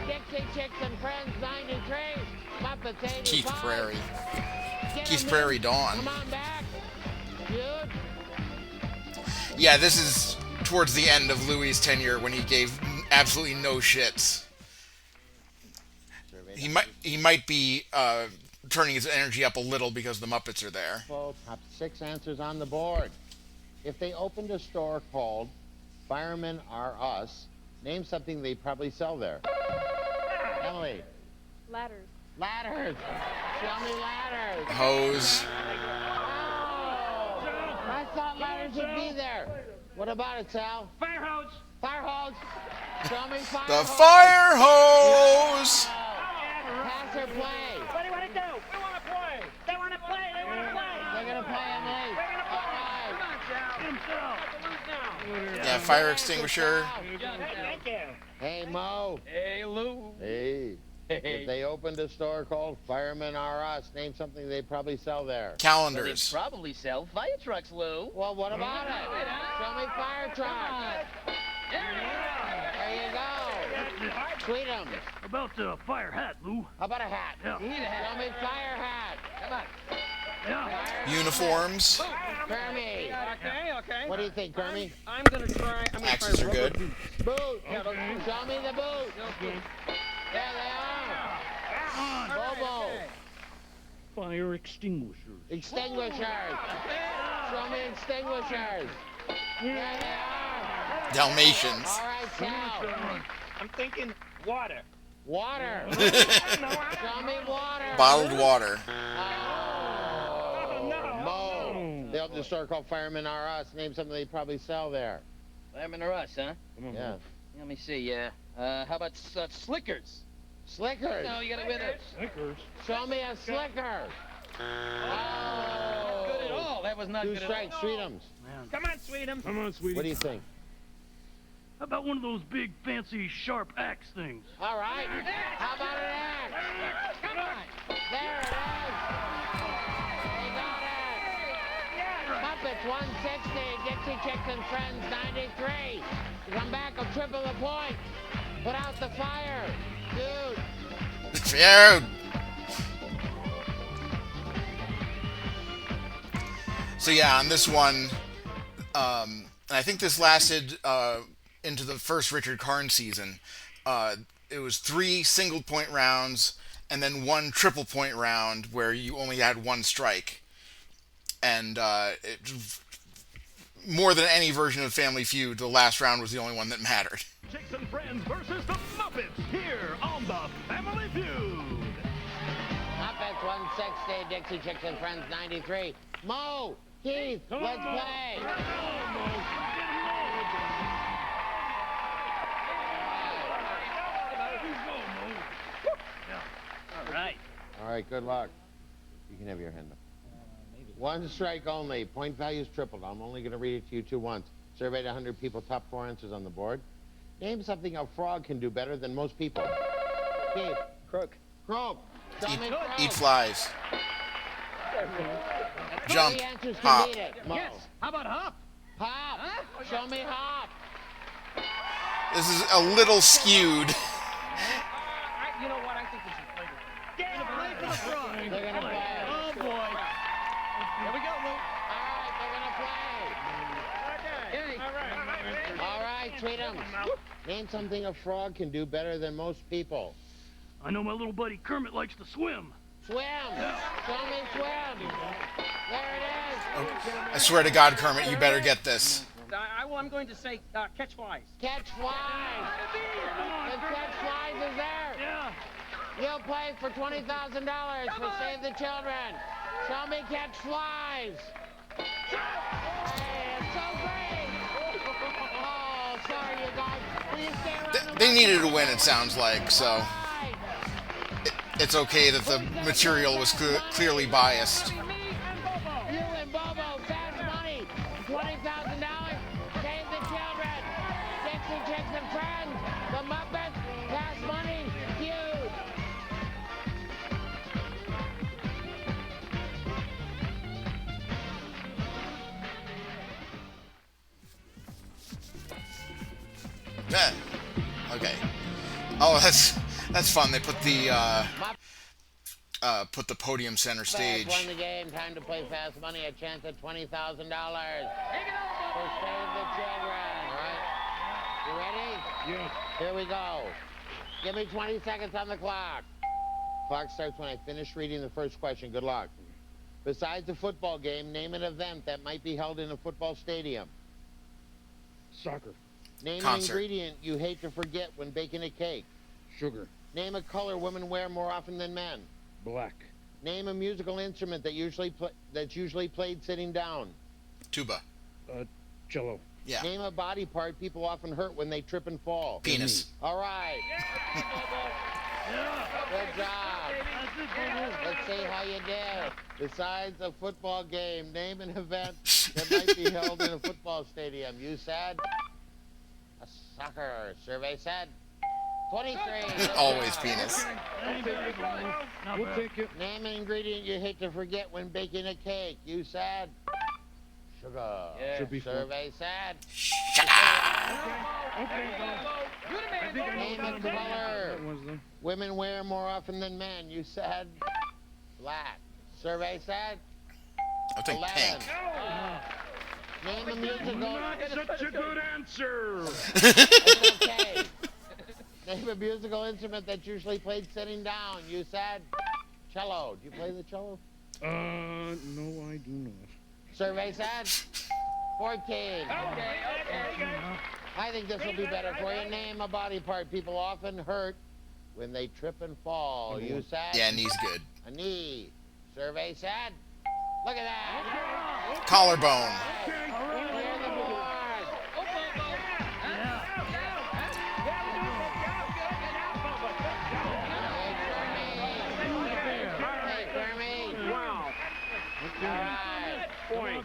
Dixie Chicks and Friends 93. Muppets 85. Keith Prairie. Get Keith him Prairie in. Dawn. Come on back. Dude. Yeah, this is towards the end of Louis' tenure when he gave absolutely no shits. He might be turning his energy up a little because the Muppets are there. Well, top 6 answers on the board. If they opened a store called Firemen Are Us, name something they probably sell there. Emily. Ladders. Ladders. Show me ladders. Hose. I thought ladders would be there. What about it, Sal? Fire hose. Fire hose. Show me fire The hose. fire hose. Pass or play? What do you want to do? We want to play. They want to play. They want to play. They're going to play, Emily. All right. Yeah, fire extinguisher. Thank you. Hey, Mo. Hey, Lou. Hey. If they opened a store called Firemen R Us, name something they probably sell there. Calendars. Well, they probably sell fire trucks, Lou. Well, what about it? Show me fire trucks. There you go. Sweetums. How about a fire hat, Lou? How about a hat? Yeah. Show me fire hat. Come on. Yeah. Uniforms. Kermie. Okay. What do you think, Kermie? I'm gonna try. Axes are rubber good. boots. Boot. Show me the boot. There they are. Bobo. Fire extinguishers. Extinguishers. Show me extinguishers. There they are. Dalmatians. All right, Sal. I'm thinking water. Water. Show me water. Bottled water. Mo. They opened a store called Firemen R Us. Name something they probably sell there. Firemen or us, huh? Yeah. Let me see. How about Slickers? Slickers. No, you gotta win it. Snickers. Show me a slicker. Not good at all. That was not Two good strikes, at all. Sweetums. Come on, Sweetums. Come on, sweetie. What do you think? How about one of those big, fancy, sharp axe things? All right. How about an axe? Come on. There it is. They got it. Muppets 160, Dixie Chicks and Friends 93. You come back, I'll triple the point. Put out the fire. Dude. Dude. So yeah, on this one, and I think this lasted into the first Richard Karn season. It was 3 single-point rounds and then 1 triple-point round where you only had 1 strike. And more than any version of Family Feud, the last round was the only one that mattered. Chicks and Friends versus the Muppets here on the Family Feud. Muppets 160, Dixie Chicks and Friends 93. Mo, Keith, let's play. All right, good luck. You can have your hand up. 1 strike only. Point value's tripled. I'm only going to read it to you 2 once. Surveyed 100 people. Top 4 answers on the board. Name something a frog can do better than most people. Keith. Croak. Croak. Eat flies. Jump. 3 answers can Hop. beat it. Mo. Yes. How about hop? Hop. Show me hop. This is a little skewed. You know what? I think we should play this. Play for the frog. They're going to play. Oh boy. Here we go, Lou. All right, they're going to play. Okay. All right, Sweetums. Name something a frog can do better than most people. I know my little buddy Kermit likes to swim. Swim. Show me swim. There it is. I swear to God, Kermit, you better get this. I'm going to say catch flies. Catch flies. If catch flies is there. Yeah. You'll play for $20,000 for Save the Children. Show me catch flies. Hey, it's so great. Oh, sorry, you guys. Will you stay around They needed a win, it sounds like, so it's okay that the material was clearly biased. You and Bobo, fast money. $20,000. Save the Children. Dixie Chicks and Friends. The Muppets. Fast money. Feud. Yeah. Okay. Oh, that's fun. They put the podium center stage. Won the game. Time to play fast money. A chance at $20,000 for Save the Children. All right. You ready? Yes. Here we go. Give me 20 seconds on the clock. Clock starts when I finish reading the first question. Good luck. Besides a football game, name an event that might be held in a football stadium. Soccer. Name Concert. an ingredient you hate to forget when baking a cake. Sugar. Name a color women wear more often than men. Black. Name a musical instrument that's usually played sitting down. Tuba. Cello. Yeah. Name a body part people often hurt when they trip and fall. Penis. All right. Good job. Let's see how you did. Besides a football game, name an event that might be held in a football stadium. You said a soccer. Survey said 23. Always penis. We'll take it. Name an ingredient you hate to forget when baking a cake. You said sugar. Yeah. Should be fun. Survey said name a color women wear more often than men. You said black. Survey said I think 11. pink. Name a musical. Not such a good answer. It's okay. Name a musical instrument that's usually played sitting down. You said cello. Do you play the cello? No, I do not. Survey said 14. I think this will be better for you. Name a body part people often hurt when they trip and fall. You said Yeah, knee's good. a knee. Survey said look at that. Collarbone. Clear the board. Hey, Kermie. Wow. All right. Boy.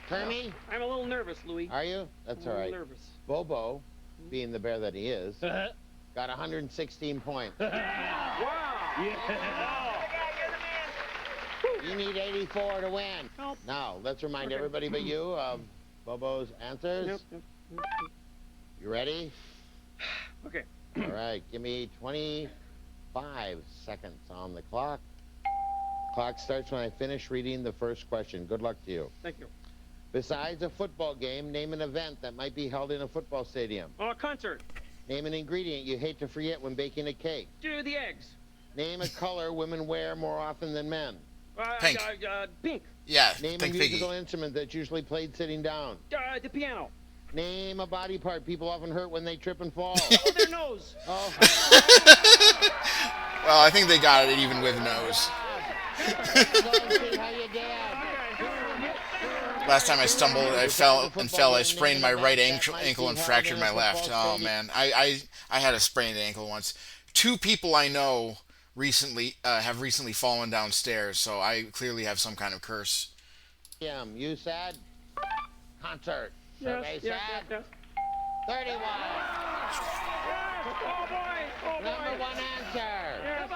Kermie, I'm a little nervous, Louis. are you? That's all right. Nervous. Bobo, being the bear that he is, got 116 points. You need 84 to win. Now, let's remind everybody but you of Bobo's answers. You ready? Okay. All right, give me 25 seconds on the clock. Clock starts when I finish reading the first question. Good luck to you. Thank you. Besides a football game, name an event that might be held in a football stadium. Oh, a concert. Name an ingredient you hate to forget when baking a cake. Do the eggs. Name a color women wear more often than men. Pink. Pink. Yeah, Name think a musical piggy. instrument that's usually played sitting down. The piano. Name a body part people often hurt when they trip and fall. Oh, their nose. Oh, Well, I think they got it even with nose. go and see how you did. Last time I stumbled, I fell. I sprained my right ankle and fractured my left. Oh man, I had a sprained ankle once. 2 people I know recently have recently fallen downstairs, so I clearly have some kind of curse. You said concert. Survey Yes, said 31. Oh, boy. Number 1 answer. Yes.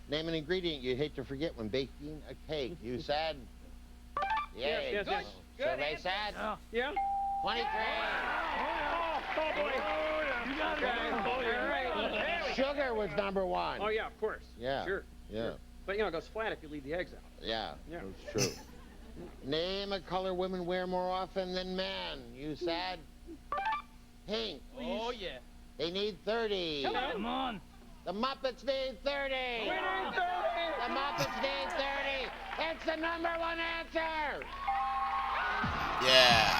Name an ingredient you hate to forget when baking a cake. You said yay. Yes. Survey said Yeah. 23. Oh, boy. You got it. All right. Sugar was number 1. Oh, yeah, of course. Yeah. Sure. Yeah. But, it goes flat if you leave the eggs out. Yeah. Yeah. That's true. Name a color women wear more often than men. You said pink. Oh, yeah. They need 30. Come on. The Muppets need 30. We need 30. The Muppets need 30. It's the number 1 answer. Yeah.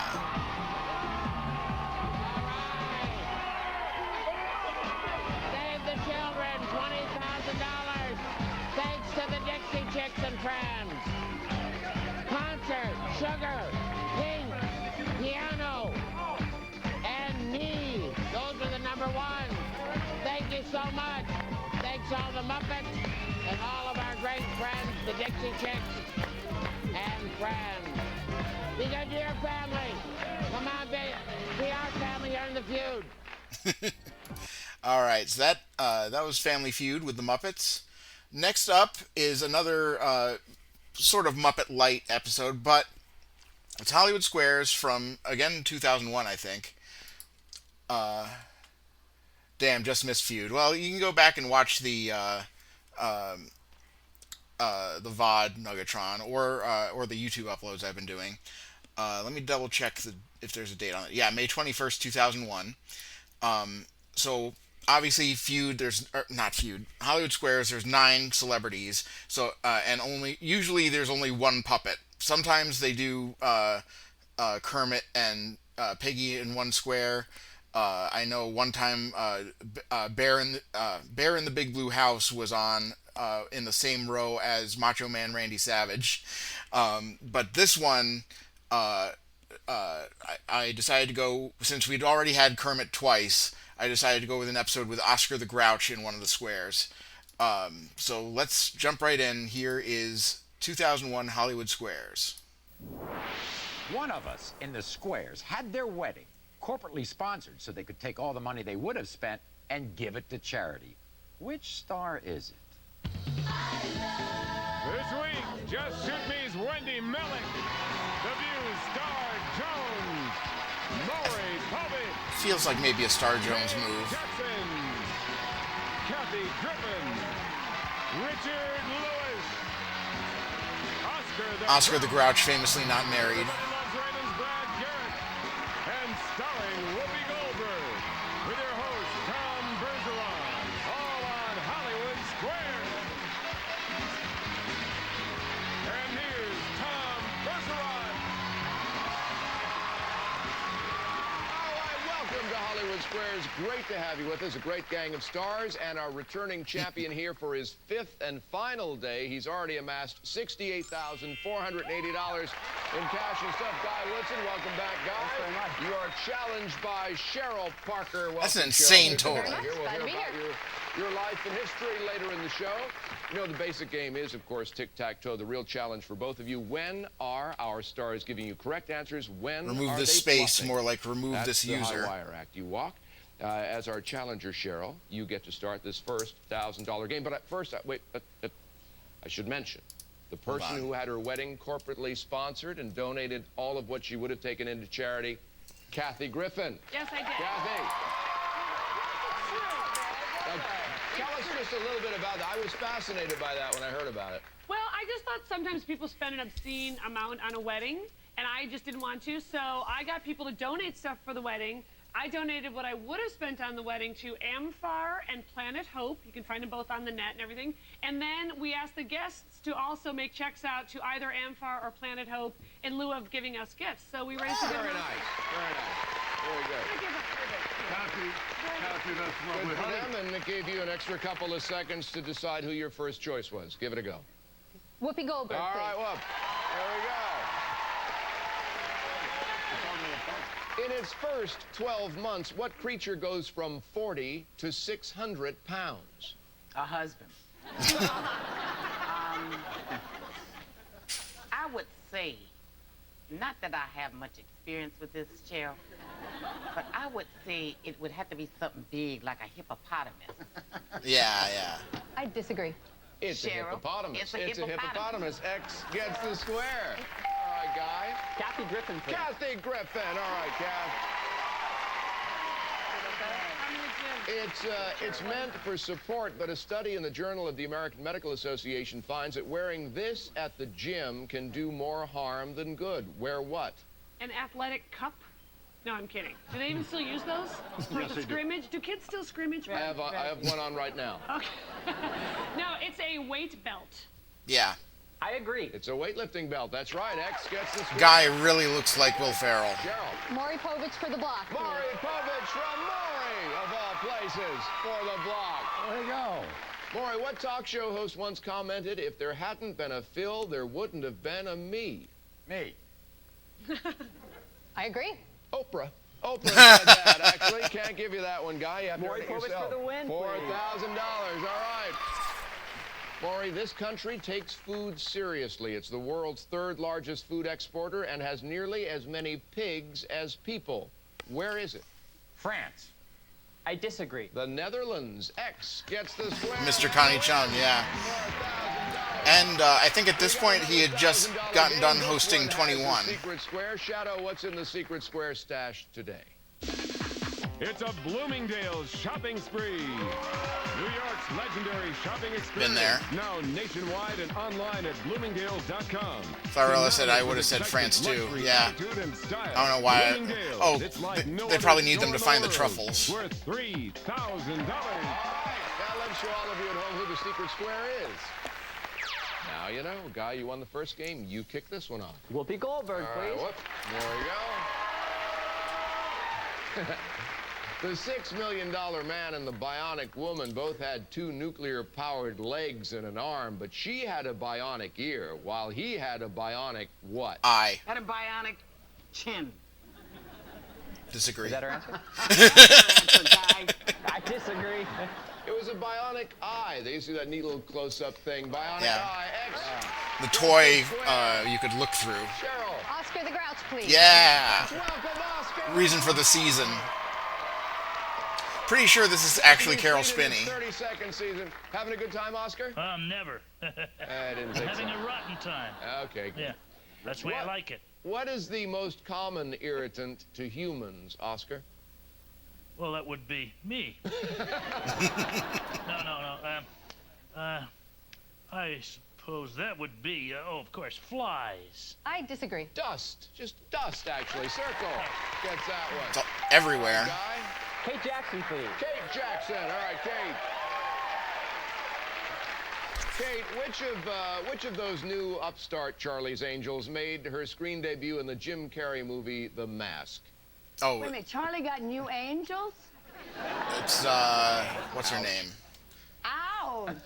Save the children $20,000. Thanks to the Dixie Chicks and Friends. Concert, sugar, pink, piano, and knee. Those are the number 1. Thank you so much. Thanks all the Muppets and all of our great friends, the Dixie Chicks and Friends. Be good to your family. Come on, be our family here in the feud. All right, so that was Family Feud with the Muppets. Next up is another sort of Muppet Light episode, but it's Hollywood Squares from, again, 2001, I think. Damn, just missed Feud. Well, you can go back and watch the VOD Nuggetron or the YouTube uploads I've been doing. Let me double check if there's a date on it. Yeah, May 21st, 2001. So obviously Hollywood Squares, there's 9 celebrities. So and usually there's only 1 puppet. Sometimes they do Kermit and Piggy in 1 square. I know one time Bear in the Big Blue House was on in the same row as Macho Man Randy Savage. But this one, I decided to go, since we'd already had Kermit twice, I decided to go with an episode with Oscar the Grouch in one of the squares. So let's jump right in. Here is 2001 Hollywood Squares. One of us in the squares had their wedding corporately sponsored so they could take all the money they would have spent and give it to charity. Which star is it? This week, Just Shoot Me's Wendy Melick. The View's Star Jones. Maury Povich. Feels like maybe a Star Jones move. Jackson. Kathy Griffin. Richard Lewis. Oscar the Grouch, famously not married. Brad Garrett. And starring Whoopi Goldberg. With your host, Tom Bergeron. All on Hollywood Square. And here's Tom Bergeron. All right, welcome to Hollywood Squares. Great to have you with us. A great gang of stars and our returning champion here for his 5th and final day. He's already amassed $68,480 in cash and stuff. Guy Woodson, welcome back, Guy. Thanks very much. You are challenged by Cheryl Parker. Welcome, That's an insane Cheryl. total. Here we'll hear about your life and history later in the show. You know, the basic game is, of course, tic-tac-toe. The real challenge for both of you. When are our stars giving you correct answers? When Remove are this they space, bluffing? more like remove That's this the user. High Wire Act. You walk. As our challenger, Cheryl, you get to start this first $1,000 game. But at first, wait, I should mention, the person who had her wedding corporately sponsored and donated all of what she would have taken into charity, Kathy Griffin. Yes, I did. Kathy. Tell us just a little bit about that. I was fascinated by that when I heard about it. Well, I just thought sometimes people spend an obscene amount on a wedding, and I just didn't want to, so I got people to donate stuff for the wedding. I donated what I would have spent on the wedding to AmFAR and Planet Hope. You can find them both on the net and everything. And then we asked the guests to also make checks out to either AmFAR or Planet Hope in lieu of giving us gifts. So we raised a good Very amount. nice. Very nice. Very good. Kathy, that's what Good we're for them, and it gave you an extra couple of seconds to decide who your first choice was. Give it a go. Whoopi Goldberg, All please. right, Whoop. There we go. In its first 12 months, what creature goes from 40 to 600 pounds? A husband. I would say, not that I have much experience with this, Cheryl, but I would say it would have to be something big, like a hippopotamus. Yeah. I disagree. It's a Cheryl, hippopotamus. it's a hippopotamus. X gets the square. All right, Guy. Kathy Griffin, please. Kathy Griffin. All right, Kath. It's meant for support, but a study in the Journal of the American Medical Association finds that wearing this at the gym can do more harm than good. Wear what? An athletic cup? No, I'm kidding. Do they even still use those? For Yes, the they do. scrimmage? Do kids still scrimmage? I have one on right now. Okay. No, it's a weight belt. Yeah. I agree. It's a weightlifting belt. That's right. X gets the square. Guy really looks like Will Ferrell. Cheryl. Maury Povich for the block. Maury Povich from Maury, of all places, for the block. There you go. Maury, what talk show host once commented, if there hadn't been a Phil, there wouldn't have been a me? Me. I agree. Oprah. Oprah said that, actually. Can't give you that one, Guy. You have to Maury earn it Povich yourself. for the win, $4,000. All right. Maury, this country takes food seriously. It's the world's 3rd largest food exporter and has nearly as many pigs as people. Where is it? France. I disagree. The Netherlands. X gets the square. Mr. Connie Chung, yeah. And I think at this point he had just gotten done hosting 21. Secret Square. Shadow, what's in the Secret Square stash today? It's a Bloomingdale's shopping spree. New York's legendary shopping experience. Been there. Now nationwide and online at bloomingdales.com. If I realized it, I would have said France too. Yeah. I don't know why. Oh, they probably need them to find the truffles. Worth $3,000. Now let's show all of you at home who the Secret Square is. Now you know. Guy, you won the first game. You kick this one off. Whoopi Goldberg, All right, please. whoop. There we go. The $6 Million Man and the Bionic Woman both had 2 nuclear-powered legs and an arm, but she had a bionic ear, while he had a bionic what? Eye. Had a bionic chin. Disagree. Is that her answer? I disagree. It was a bionic eye. They used to do that neat little close-up thing. Bionic Yeah. eye. X. The toy you could look through. Cheryl. Oscar the Grouch, please. Yeah. Welcome, Oscar. reason for the season. Pretty sure this is actually Carol Spinney. 32nd season. Having a good time, Oscar? Never. I didn't think Having so. a rotten time. Okay, good. Yeah, that's the way I like it. What is the most common irritant to humans, Oscar? Well, that would be me. No. I suppose that would be, of course, flies. I disagree. Dust. Just dust, actually. Circle gets that one. It's everywhere. Guy? Kate Jackson, please. Kate Jackson. All right, Kate. Kate, which of those new upstart Charlie's Angels made her screen debut in the Jim Carrey movie The Mask? Oh, Wait a minute, Charlie got new angels? it's what's her name? Ouch.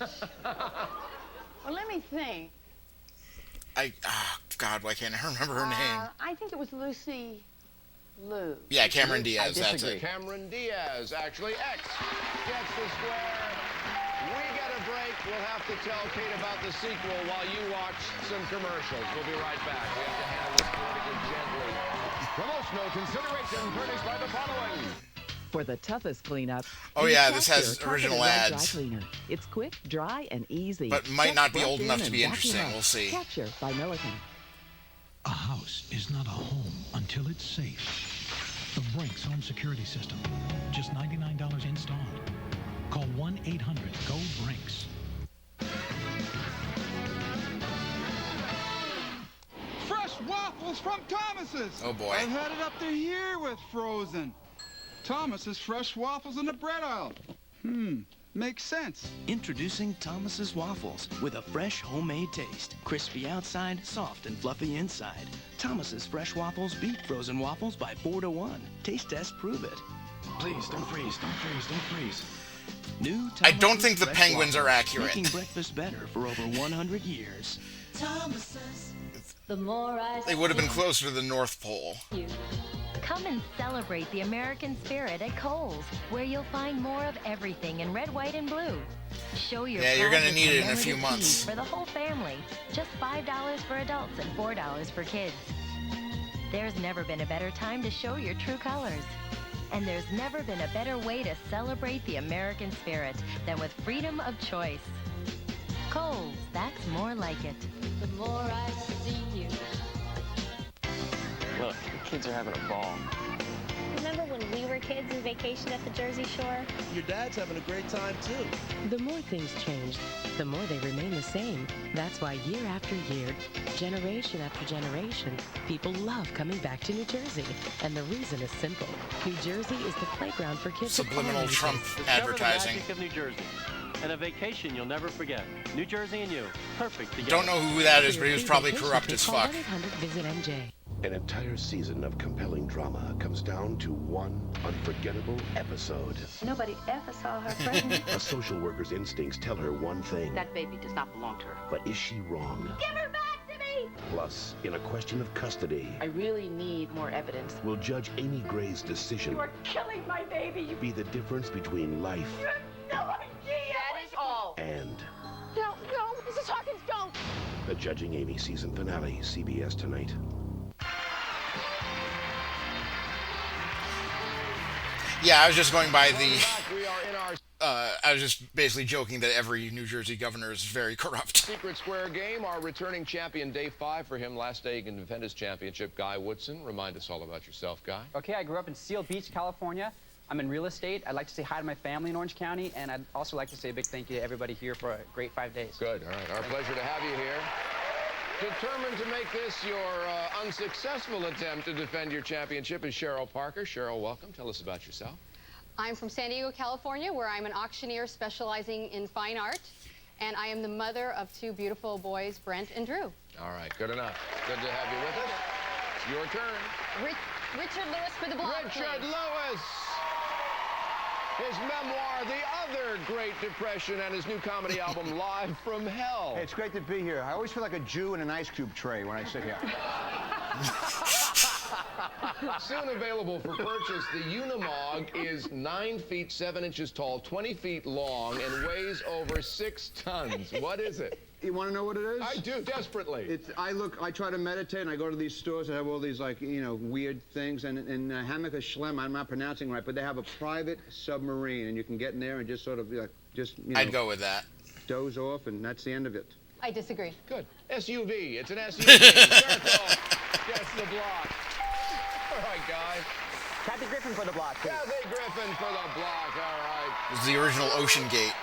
Well, let me think. God, why can't I remember her name? I think it was Lucy Liu. Yeah, Cameron Diaz. That's it. Cameron Diaz, actually. X gets the square. We get a break. We'll have to tell Kate about the sequel while you watch some commercials. We'll be right back. We have to handle this politically gently. Promotional consideration furnished by the following. For the toughest cleanup. Oh yeah, this has original ads. Dry cleaner. It's quick, dry, and easy. But might not be Just old brush enough in to be and interesting. vacuum up. We'll see. Capture by Milliken. A house is not a home until it's safe. The Brinks Home Security System. Just $99 installed. Call 1-800-GO-BRINKS. Fresh waffles from Thomas's. Oh, boy. I've had it up to here with frozen. Thomas's fresh waffles in the bread aisle. Makes sense. Introducing Thomas's Waffles with a fresh homemade taste. Crispy outside, soft and fluffy inside. Thomas's fresh waffles beat frozen waffles by 4 to 1. Taste tests prove it. Please, don't freeze, don't freeze, don't freeze. New I don't Thomas's think the fresh penguins are waffles, accurate. Making breakfast better for over 100 years. Thomas's. The more I They would have been closer to the North Pole. Come and celebrate the American spirit at Kohl's, where you'll find more of everything in red, white, and blue. Show your Yeah, you're gonna pride with need it in a few commemorative months. tees for the whole family. Just $5 for adults and $4 for kids. There's never been a better time to show your true colors. And there's never been a better way to celebrate the American spirit than with freedom of choice. Kohl's, that's more like it. The more I see you. Look, the kids are having a ball. Remember when we were kids and vacationed at the Jersey Shore? Your dad's having a great time, too. The more things change, the more they remain the same. That's why year after year, generation after generation, people love coming back to New Jersey. And the reason is simple. New Jersey is the playground for kids of all Subliminal ages. Trump Discover advertising. the magic of New Jersey. And a vacation you'll never forget. New Jersey and you. Perfect together. Don't know who that is, but he was probably corrupt as fuck. 1-800-VISIT-NJ. An entire season of compelling drama comes down to one unforgettable episode. Nobody ever saw her friend. A social worker's instincts tell her one thing. That baby does not belong to her. But is she wrong? Give her back to me! Plus, in a question of custody, I really need more evidence. will Judge Amy Gray's decision You are killing my baby. be the difference between life You have no idea. That is all. and No, Mrs. Hawkins, don't. the Judging Amy season finale, CBS tonight. Yeah, I was just going by the. We are in our I was just basically joking that every New Jersey governor is very corrupt. Secret Square game. Our returning champion, day 5 for him. Last day he can defend his championship. Guy Woodson, remind us all about yourself, Guy. Okay, I grew up in Seal Beach, California. I'm in real estate. I'd like to say hi to my family in Orange County, and I'd also like to say a big thank you to everybody here for a great 5 days. Good. All right. Our pleasure to have you here. Determined to make this your unsuccessful attempt to defend your championship is Cheryl Parker. Cheryl, welcome. Tell us about yourself. I'm from San Diego, California, where I'm an auctioneer specializing in fine art, and I am the mother of 2 beautiful boys, Brent and Drew. All right. Good enough. Good to have you with us. It's your turn. Richard Lewis for the blog. Richard Lewis. His memoir, The Other Great Depression, and his new comedy album, Live from Hell. Hey, it's great to be here. I always feel like a Jew in an ice cube tray when I sit here. Soon available for purchase, the Unimog is 9 feet 7 inches tall, 20 feet long, and weighs over 6 tons. What is it? You want to know what it is? I do, desperately. I try to meditate, and I go to these stores that have all these, like, weird things. And in Hammacher Schlemm, I'm not pronouncing right, but they have a private submarine, and you can get in there and just sort of, I'd go with that. Doze off, and that's the end of it. I disagree. Good. SUV. It's an SUV. Circle. Gets the block. All right, guys. Kathy Griffin for the block, please. Kathy Griffin for the block. All right. This is the original Ocean Gate.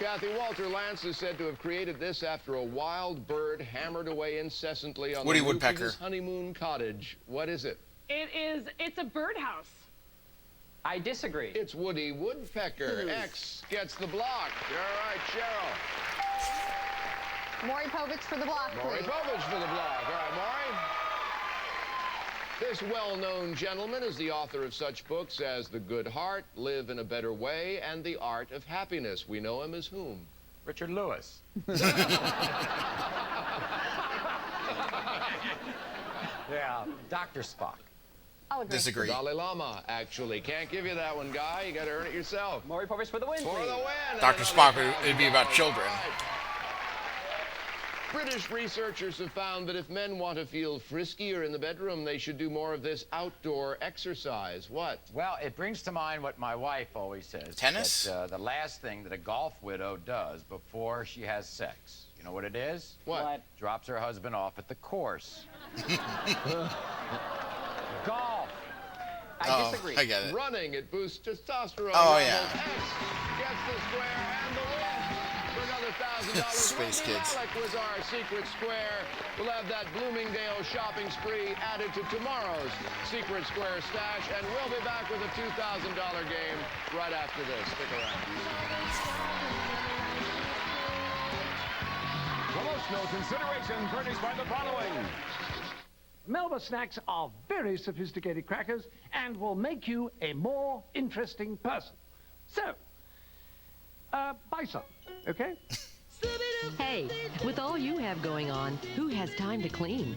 Kathy, Walter Lantz is said to have created this after a wild bird hammered away incessantly on Woody the roof of Woodpecker. his honeymoon cottage. What is it? It's a birdhouse. I disagree. It's Woody Woodpecker. X gets the block. All right, Cheryl. Maury Povich for the block, Maury please. Povich for the block. All right, Maury. This well-known gentleman is the author of such books as The Good Heart, Live in a Better Way, and The Art of Happiness. We know him as whom? Richard Lewis. Yeah, Dr. Spock. I'll agree. Disagree. Dalai Lama, actually. Can't give you that one, Guy. You got to earn it yourself. Maury Povich for the win, For please. the win. Dr. Spock, it'd be about children. British researchers have found that if men want to feel friskier in the bedroom, they should do more of this outdoor exercise. What? Well, it brings to mind what my wife always says. Tennis? That, the last thing that a golf widow does before she has sex. You know what it is? What? Drops her husband off at the course. Golf. I disagree. I get it. Running, it boosts testosterone. Oh, levels. yeah. X gets the square and the win. For another $1,000, Space Ruby Kids. Malik was our secret square. We'll have that Bloomingdale shopping spree added to tomorrow's Secret Square stash, and we'll be back with a $2,000 game right after this. Stick around. Promotional consideration furnished by the following. Melba snacks are very sophisticated crackers and will make you a more interesting person. So, buy some, okay? Hey, with all you have going on, who has time to clean?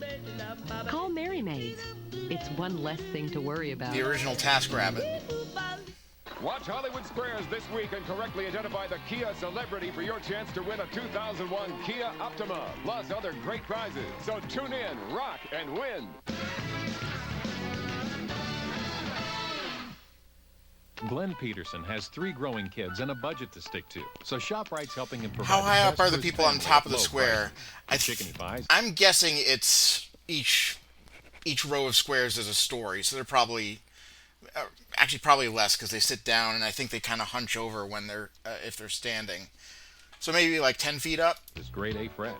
Call Mary Maids. It's one less thing to worry about. The original TaskRabbit. Watch Hollywood Squares this week and correctly identify the Kia celebrity for your chance to win a 2001 Kia Optima, plus other great prizes. So tune in, rock, and win. Glenn Peterson has 3 growing kids and a budget to stick to, so ShopRite's helping him provide. How high up best are for the his people on family top at of the low square? prices. Chickeny pies. I'm guessing it's each row of squares is a story, so they're probably actually probably less because they sit down and I think they kind of hunch over when they're if they're standing. So maybe like 10 feet up. Is grade A fresh.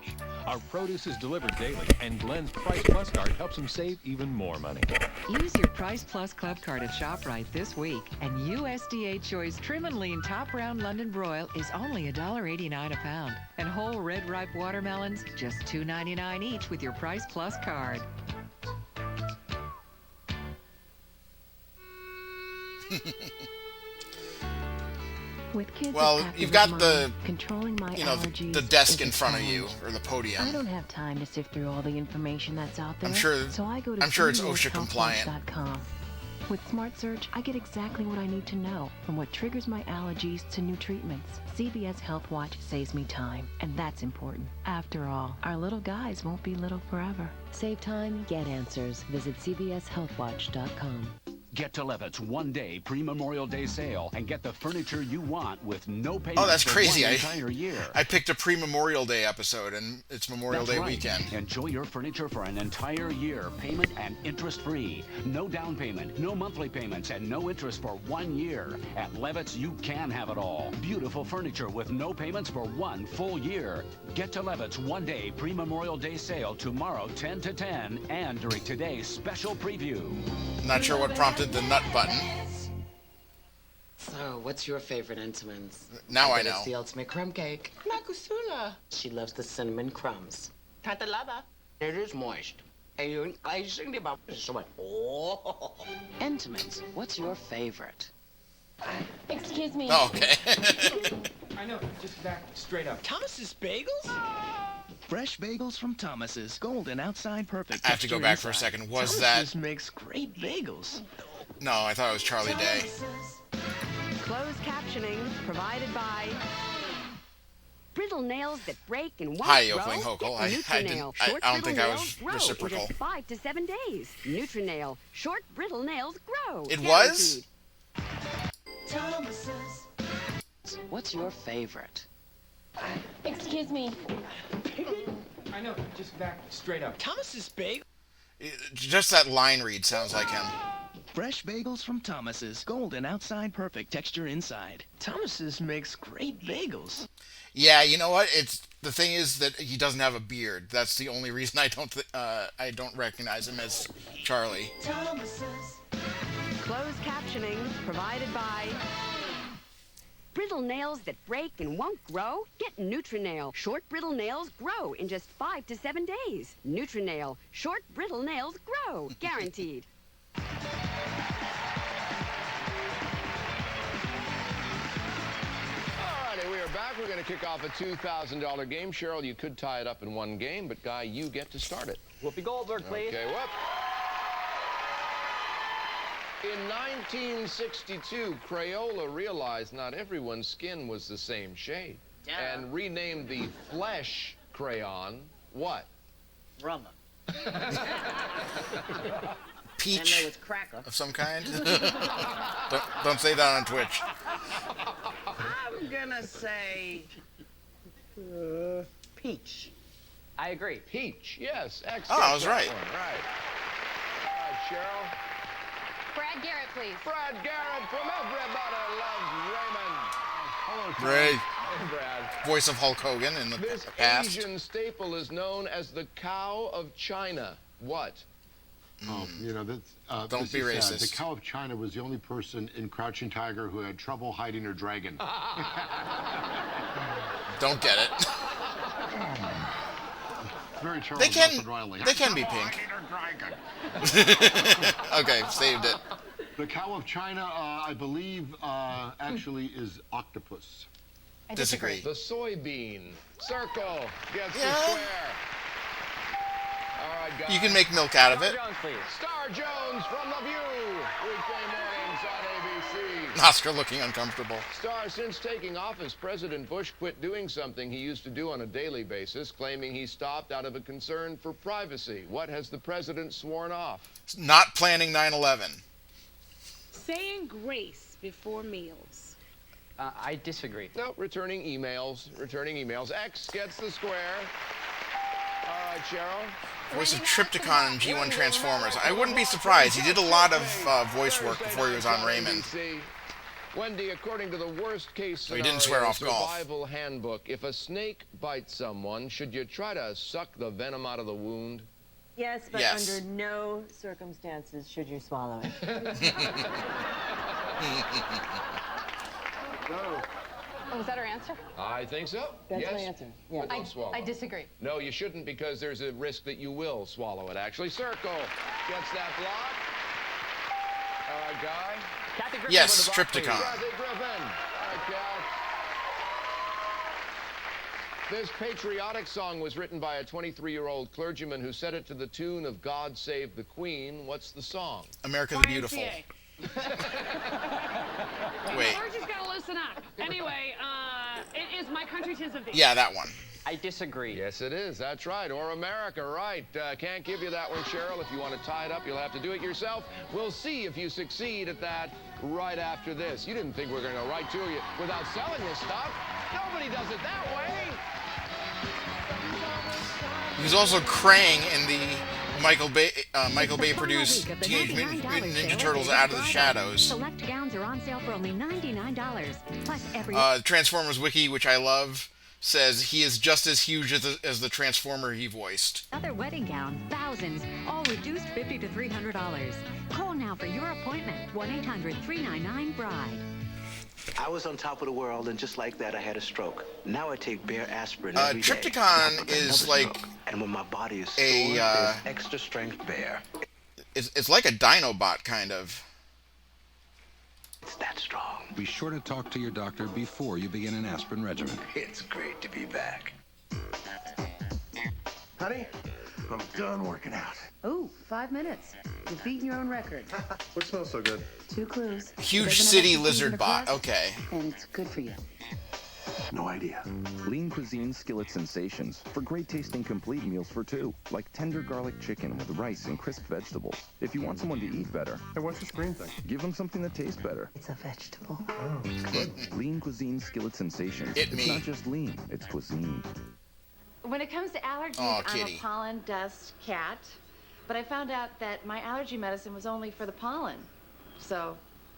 Our produce is delivered daily, and Glenn's Price Plus card helps him save even more money. Use your Price Plus Club card at ShopRite this week, and USDA Choice Trim and Lean Top Round London Broil is only $1.89 a pound. And whole red ripe watermelons, just $2.99 each with your Price Plus card. With kids Well, you've got the controlling my the desk in front of you or the podium. I don't have time to sift through all the information that's out there. I'm sure so I go to it's OSHA compliant. CBSHealthWatch.com. With Smart Search, I get exactly what I need to know, from what triggers my allergies to new treatments. CBS Health Watch saves me time, and that's important. After all, our little guys won't be little forever. Save time, get answers. Visit CBSHealthWatch.com. Get to Levitt's one-day pre-Memorial Day sale and get the furniture you want with no payment. Oh, that's for crazy. one entire year. I picked a pre-Memorial Day episode, and it's Memorial That's Day right. weekend. Enjoy your furniture for an entire year, payment and interest-free. No down payment, no monthly payments, and no interest for 1 year. At Levitt's, you can have it all. Beautiful furniture with no payments for 1 full year. Get to Levitt's one-day pre-Memorial Day sale tomorrow, 10 to 10, and during today's special preview. Not sure what prompted the nut button. So, what's your favorite Entenmann's? Now I bet know. It's the ultimate crumb cake. Nakusula. She loves the cinnamon crumbs. Tatalaba. It is moist. Ayun, icing di ba? Oh. Entenmann's, what's your favorite? Excuse me. Oh, okay. I know, just back straight up. Thomas's Bagels? Fresh bagels from Thomas's. Golden outside, perfect. I have to go texture back for a inside. second. Was Thomas's that... makes great bagels. No, I thought it was Charlie Day. Closed captioning provided by Brittle nails that break and won't Hi, grow. Yokeling Hokel. Get Nutrinail. Short I don't think I brittle was nails grow reciprocal. in just 5 to 7 days. Nutrinail. Short brittle nails grow. It was? Thomas's. What's your favorite? Excuse me. I know, just back straight up. Thomas's bagel. Just that line read sounds like him. Fresh bagels from Thomas's. Golden outside, perfect texture inside. Thomas's makes great bagels. Yeah, you know what? The thing is that he doesn't have a beard. That's the only reason I don't recognize him as Charlie. Thomas's. Closed captioning provided by Brittle nails that break and won't grow? Get Nutrinail. Short brittle nails grow in just 5 to 7 days. Nutrinail. Short brittle nails grow. Guaranteed. We are back. We're going to kick off a $2,000 game. Cheryl, you could tie it up in one game, but Guy, you get to start it. Whoopi Goldberg, please. Okay, whoop. In 1962, Crayola realized not everyone's skin was the same shade and renamed the Flesh crayon what? Rubber. Peach And there was cracker. of some kind? don't say that on Twitch. I'm gonna say peach. I agree. Peach, yes. Excellent. Oh, I was right. Right. All right, Cheryl. Brad Garrett, please. Brad Garrett from Everybody Loves Raymond. Hello, Ray. Hey, Brad. Voice of Hulk Hogan in the This past. Asian staple is known as the cow of China. What? Oh, you know, that's, Don't this be is sad. racist. The cow of China was the only person in Crouching Tiger who had trouble hiding her dragon. Don't get it. Very Charles They can Nelson Riley. be pink. Okay, saved it. The cow of China, I believe, actually is octopus. I disagree. The soybean. Circle gets the Yeah. square. All right, guys. You can make milk out of it. Star Jones, please. Star Jones from The View. Weekday mornings on ABC. Oscar looking uncomfortable. Star, since taking office, President Bush quit doing something he used to do on a daily basis, claiming he stopped out of a concern for privacy. What has the president sworn off? Not planning 9/11. Saying grace before meals. I disagree. No, returning emails. X gets the square. All right, Cheryl. Voice of Triptychon in G1 Transformers. I wouldn't be surprised. He did a lot of voice work before he was on Raymond. Wendy, according to the worst case So he scenario didn't swear off golf. survival handbook, if a snake bites someone, should you try to suck the venom out of the wound? Yes, but Yes. under no circumstances should you swallow it. Oh, was that our answer? I think so. That's yes. my answer. Yeah. But don't swallow. I disagree. No, you shouldn't, because there's a risk that you will swallow it, actually. Circle gets that block. All right, Guy. Kathy Griffin Yes, for the block, please. Triptychon. Kathy Griffin. All right, Kat. This patriotic song was written by a 23-year-old clergyman who said it to the tune of God Save the Queen. What's the song? America the Beautiful. YMCA. Wait. We're just gonna listen up. Anyway, it is My Country 'Tis of Thee. Yeah, that one. I disagree. Yes, it is. That's right. Or America, right. Can't give you that one, Cheryl. If you want to tie it up, you'll have to do it yourself. We'll see if you succeed at that right after this. You didn't think we were going to write to you without selling this stuff. Nobody does it that way. He was also Krang in the Michael Bay produced Teenage Mutant Ninja Turtles Out of the Shadows. Select gowns are on sale for only $99. Plus every Transformers Wiki, which I love, says he is just as huge as the Transformer he voiced. other wedding gown, thousands, all reduced $50 to $300. Call now for your appointment. 1-800-399-BRIDE. I was on top of the world, and just like that, I had a stroke. Now I take bare aspirin every day. Triptychon is like and when my body is sore, a there's extra strength bear. it's like a Dinobot kind of. It's that strong. Be sure to talk to your doctor before you begin an aspirin regimen. It's great to be back. Honey, I'm done working out. Ooh, 5 minutes. You've beaten your own record. What smells so good? 2 clues. Huge Doesn't have city to be lizard in a bot. class, Okay. And it's good for you. No idea. Lean Cuisine Skillet Sensations for great tasting complete meals for two, like tender garlic chicken with rice and crisp vegetables. If you want someone to eat better, Hey, what's this green thing? give them something that tastes better. It's a vegetable. Oh, good. Lean Cuisine Skillet Sensations. It It's me. not just lean, it's cuisine. When it comes to allergies, Aw, I'm kitty. a pollen dust cat. But I found out that my allergy medicine was only for the pollen. So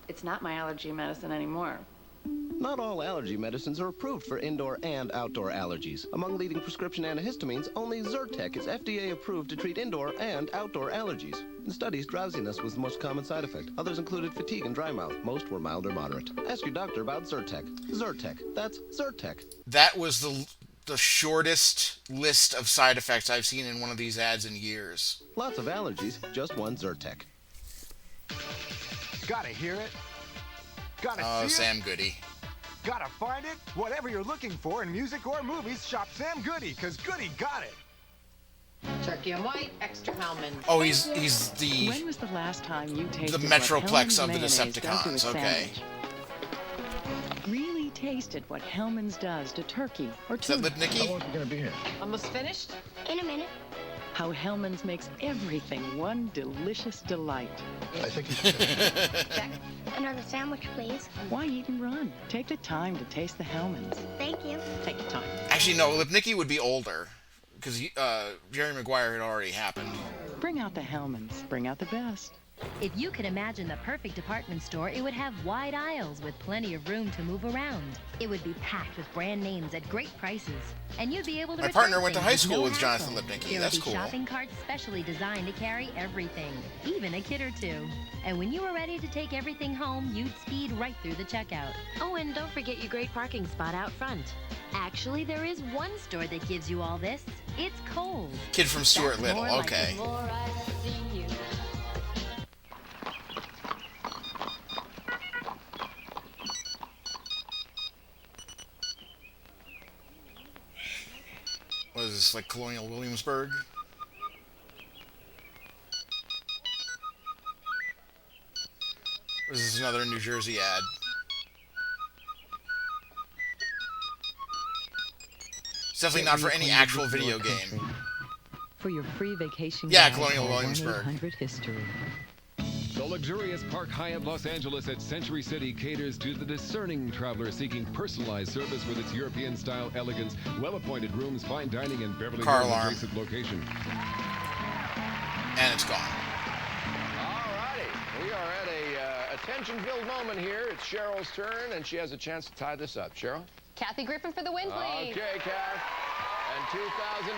it's not my allergy medicine anymore. Not all allergy medicines are approved for indoor and outdoor allergies. Among leading prescription antihistamines, only Zyrtec is FDA approved to treat indoor and outdoor allergies. In studies, drowsiness was the most common side effect. Others included fatigue and dry mouth. Most were mild or moderate. Ask your doctor about Zyrtec. Zyrtec. That's Zyrtec. That was the shortest list of side effects I've seen in one of these ads in years. Lots of allergies, just one Zyrtec. Gotta hear it. Gotta Oh, see Sam it. Goody. Gotta find it. Whatever you're looking for in music or movies, shop Sam Goody, because Goody got it. Turkey and white, extra Hellman. Oh, he's the When was the last time you tasted Metroplex what of the Hellman's mayonnaise does to a Decepticons, okay. sandwich? Really tasted what Hellman's does to turkey or Is that tuna. Lipnicki? How long are you gonna be here? Almost finished? In a minute. How Hellman's makes everything one delicious delight. I think you should. Check. Another sandwich, please. Why eat and run? Take the time to taste the Hellman's. Thank you. Take the time. Actually, no, Lipnicki would be older. Because Jerry Maguire had already happened. Bring out the Hellman's. Bring out the best. If you could imagine the perfect department store, it would have wide aisles with plenty of room to move around. It would be packed with brand names at great prices. And you'd be able to My return partner went to things high school no with Jonathan hassle. Lipnicki. There That's would be cool. shopping carts specially designed to carry everything, even a kid or two. And when you were ready to take everything home, you'd speed right through the checkout. Oh, and don't forget your great parking spot out front. Actually, there is one store that gives you all this. It's Kohl's. Kid from Stuart That's Little, more like okay. the more I see you. What is this, like Colonial Williamsburg? Or is this another New Jersey ad? It's definitely not for any actual video game. For your free vacation Yeah, guide, Colonial call Williamsburg. 1-800-HISTORY. The luxurious Park Hyatt Los Angeles at Century City caters to the discerning traveler seeking personalized service with its European-style elegance, well-appointed rooms, fine dining, and Beverly Car Hills alarm. adjacent location. And it's gone. All righty. We are at a attention-filled moment here. It's Cheryl's turn, and she has a chance to tie this up. Cheryl? Kathy Griffin for the win, please. Okay, Kath. And $2,000.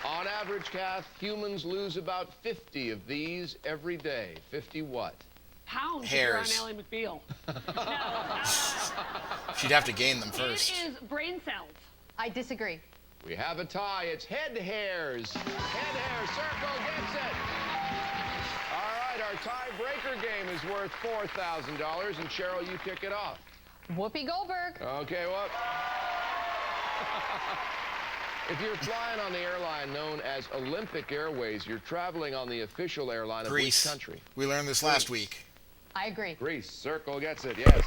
On average, Kath, humans lose about 50 of these every day. 50 what? Pounds Hairs. if you're on Ally McBeal. She'd have to gain them first. It is brain cells. I disagree. We have a tie. It's head hairs. Head hairs. Circle gets it. All right, our tiebreaker game is worth $4,000, and Cheryl, you kick it off. Whoopi Goldberg. Okay, what? If you're flying on the airline known as Olympic Airways, you're traveling on the official airline of Greece. which country? We learned this last week. I agree. Greece. Circle gets it, yes.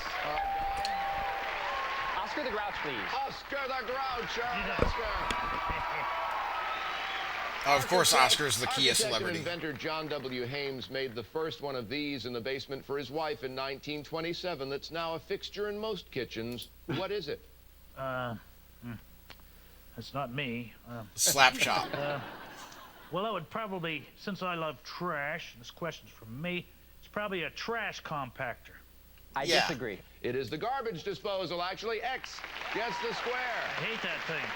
Oscar the Grouch, please. Oscar the Grouch, Oscar. Oh, of course, Oscar's the Kia Architect and celebrity. inventor John W. Hames made the first one of these in the basement for his wife in 1927 that's now a fixture in most kitchens. What is it? That's not me. Slap chop. Well, that would probably, since I love trash, this question's from me, it's probably a trash compactor. I disagree. It is the garbage disposal, actually. X gets the square. I hate that thing.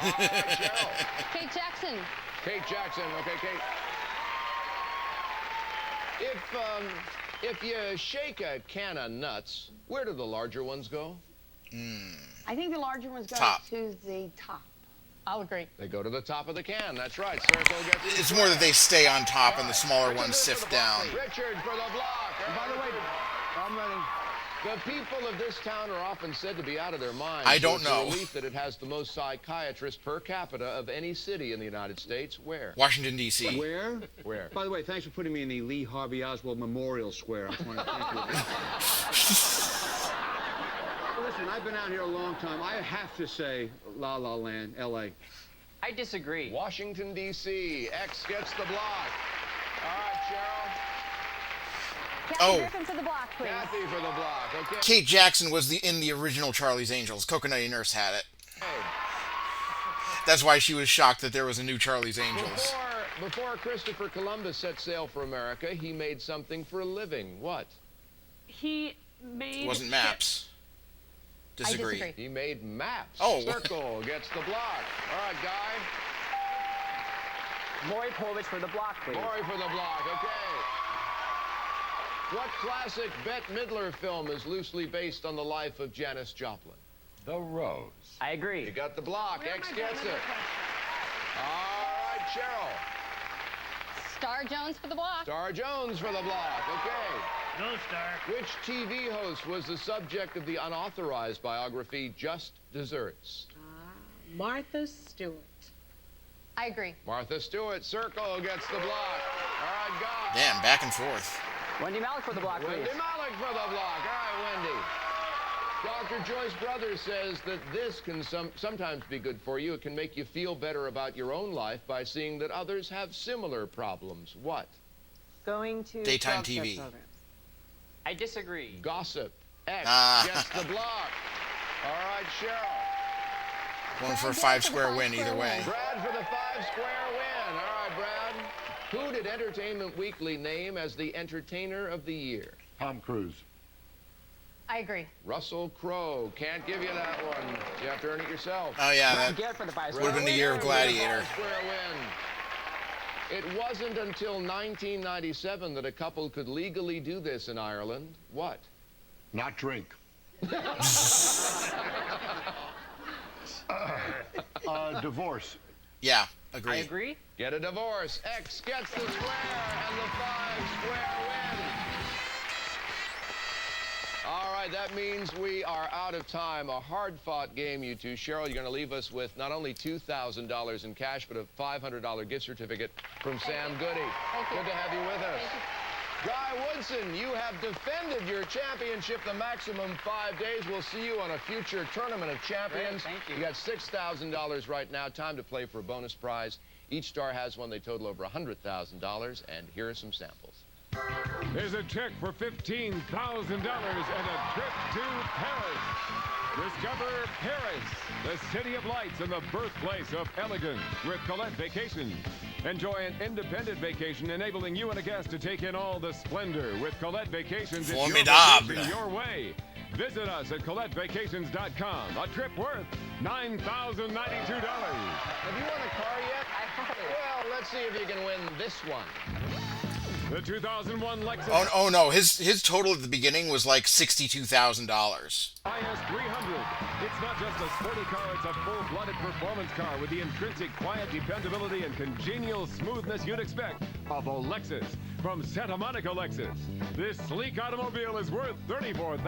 All right, Cheryl. Kate Jackson. Kate Jackson. Okay, Kate. If you shake a can of nuts, where do the larger ones go? I think the larger ones go Top. to the top. I'll agree. They go to the top of the can. That's right. Circle gets It's more that they stay on top and the smaller ones sift down. Richard for the block. By the way, I'm ready. The people of this town are often said to be out of their minds. I don't So know. it's a relief that it has the most psychiatrists per capita of any city in the United States. Where? Washington, D.C. Where? Where? By the way, thanks for putting me in the Lee Harvey Oswald Memorial Square. I just want to thank you. Well, Listen, I've been out here a long time. I have to say La La Land, L.A. I disagree. Washington, D.C. X gets the block. All right, Cheryl. Oh. Griffin for the block, please. Kathy for the block, okay? Kate Jackson was in the original Charlie's Angels. Coconutty Nurse had it. That's why she was shocked that there was a new Charlie's Angels. Before Christopher Columbus set sail for America, he made something for a living. What? He made... It wasn't maps. Disagree. I disagree. He made maps. Oh. Circle gets the block. All right, Guy. Maury Povich for the block, please. Maury for the block, okay. What classic Bette Midler film is loosely based on the life of Janis Joplin? The Rose. I agree. You got the block. X gets it. All right, Cheryl. Star Jones for the block. Star Jones for the block, okay. Go, Star. Which TV host was the subject of the unauthorized biography Just Desserts? Martha Stewart. I agree. Martha Stewart. Circle gets the block. All right, Guy. Damn, back and forth. Wendy Malick for the block, please. Wendy Malick for the block. All right, Wendy. Dr. Joyce Brothers says that this can sometimes be good for you. It can make you feel better about your own life by seeing that others have similar problems. What? Going to Daytime dog show TV. programs. I disagree. Gossip. X gets the block. All right, Cheryl. Going for a 5-square win either way. Brad for the 5-square win. All right, Brad. Who did Entertainment Weekly name as the Entertainer of the Year? Tom Cruise. I agree. Russell Crowe. Can't give you that one. You have to earn it yourself. Oh, yeah. Brad That Garrett for the 5-square would have been the year of Gladiator. 5-square win. It wasn't until 1997 that a couple could legally do this in Ireland. What? Not drink. Divorce. Yeah, agree. I agree. Get a divorce. X gets the square and the 5-square win. All right, that means we are out of time. A hard-fought game, you two. Cheryl, you're going to leave us with not only $2,000 in cash, but a $500 gift certificate from Sam Goody. Good to have you with us. Guy Woodson, you have defended your championship the maximum 5 days. We'll see you on a future Tournament of Champions. Great, thank you. You got $6,000 right now. Time to play for a bonus prize. Each star has one. They total over $100,000. And here are some samples. There's a check for $15,000 and a trip to Paris. Discover Paris, the city of lights and the birthplace of elegance with Colette Vacations. Enjoy an independent vacation enabling you and a guest to take in all the splendor with Colette Vacations. It's your Formidable. vacation your way. Visit us at ColetteVacations.com. A trip worth $9,092. Have you won a car yet? I haven't. Well, let's see if you can win this one. The 2001 Lexus Oh no, his total at the beginning was like $62,000. IS 300. It's not just a sporty car, it's a full-blooded performance car with the intrinsic quiet dependability and congenial smoothness you'd expect of a Lexus from Santa Monica Lexus. This sleek automobile is worth $34,160. All right,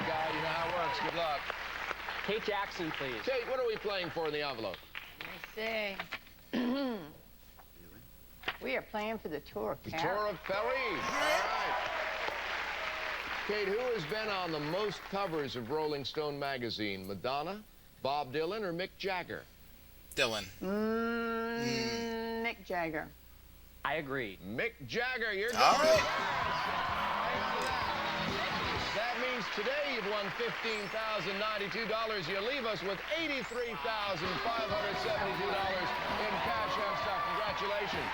Guy, you know how it works. Good luck. Kate Jackson, please. Kate, what are we playing for in the envelope? I say. We are playing for the Tour of The Paris. Tour of Paris. All right. Kate, who has been on the most covers of Rolling Stone magazine? Madonna, Bob Dylan, or Mick Jagger? Dylan. Mick Jagger. I agree. Mick Jagger, you're All going. right. That means today you've won $15,092. You leave us with $83,572 in cash and stuff. Congratulations.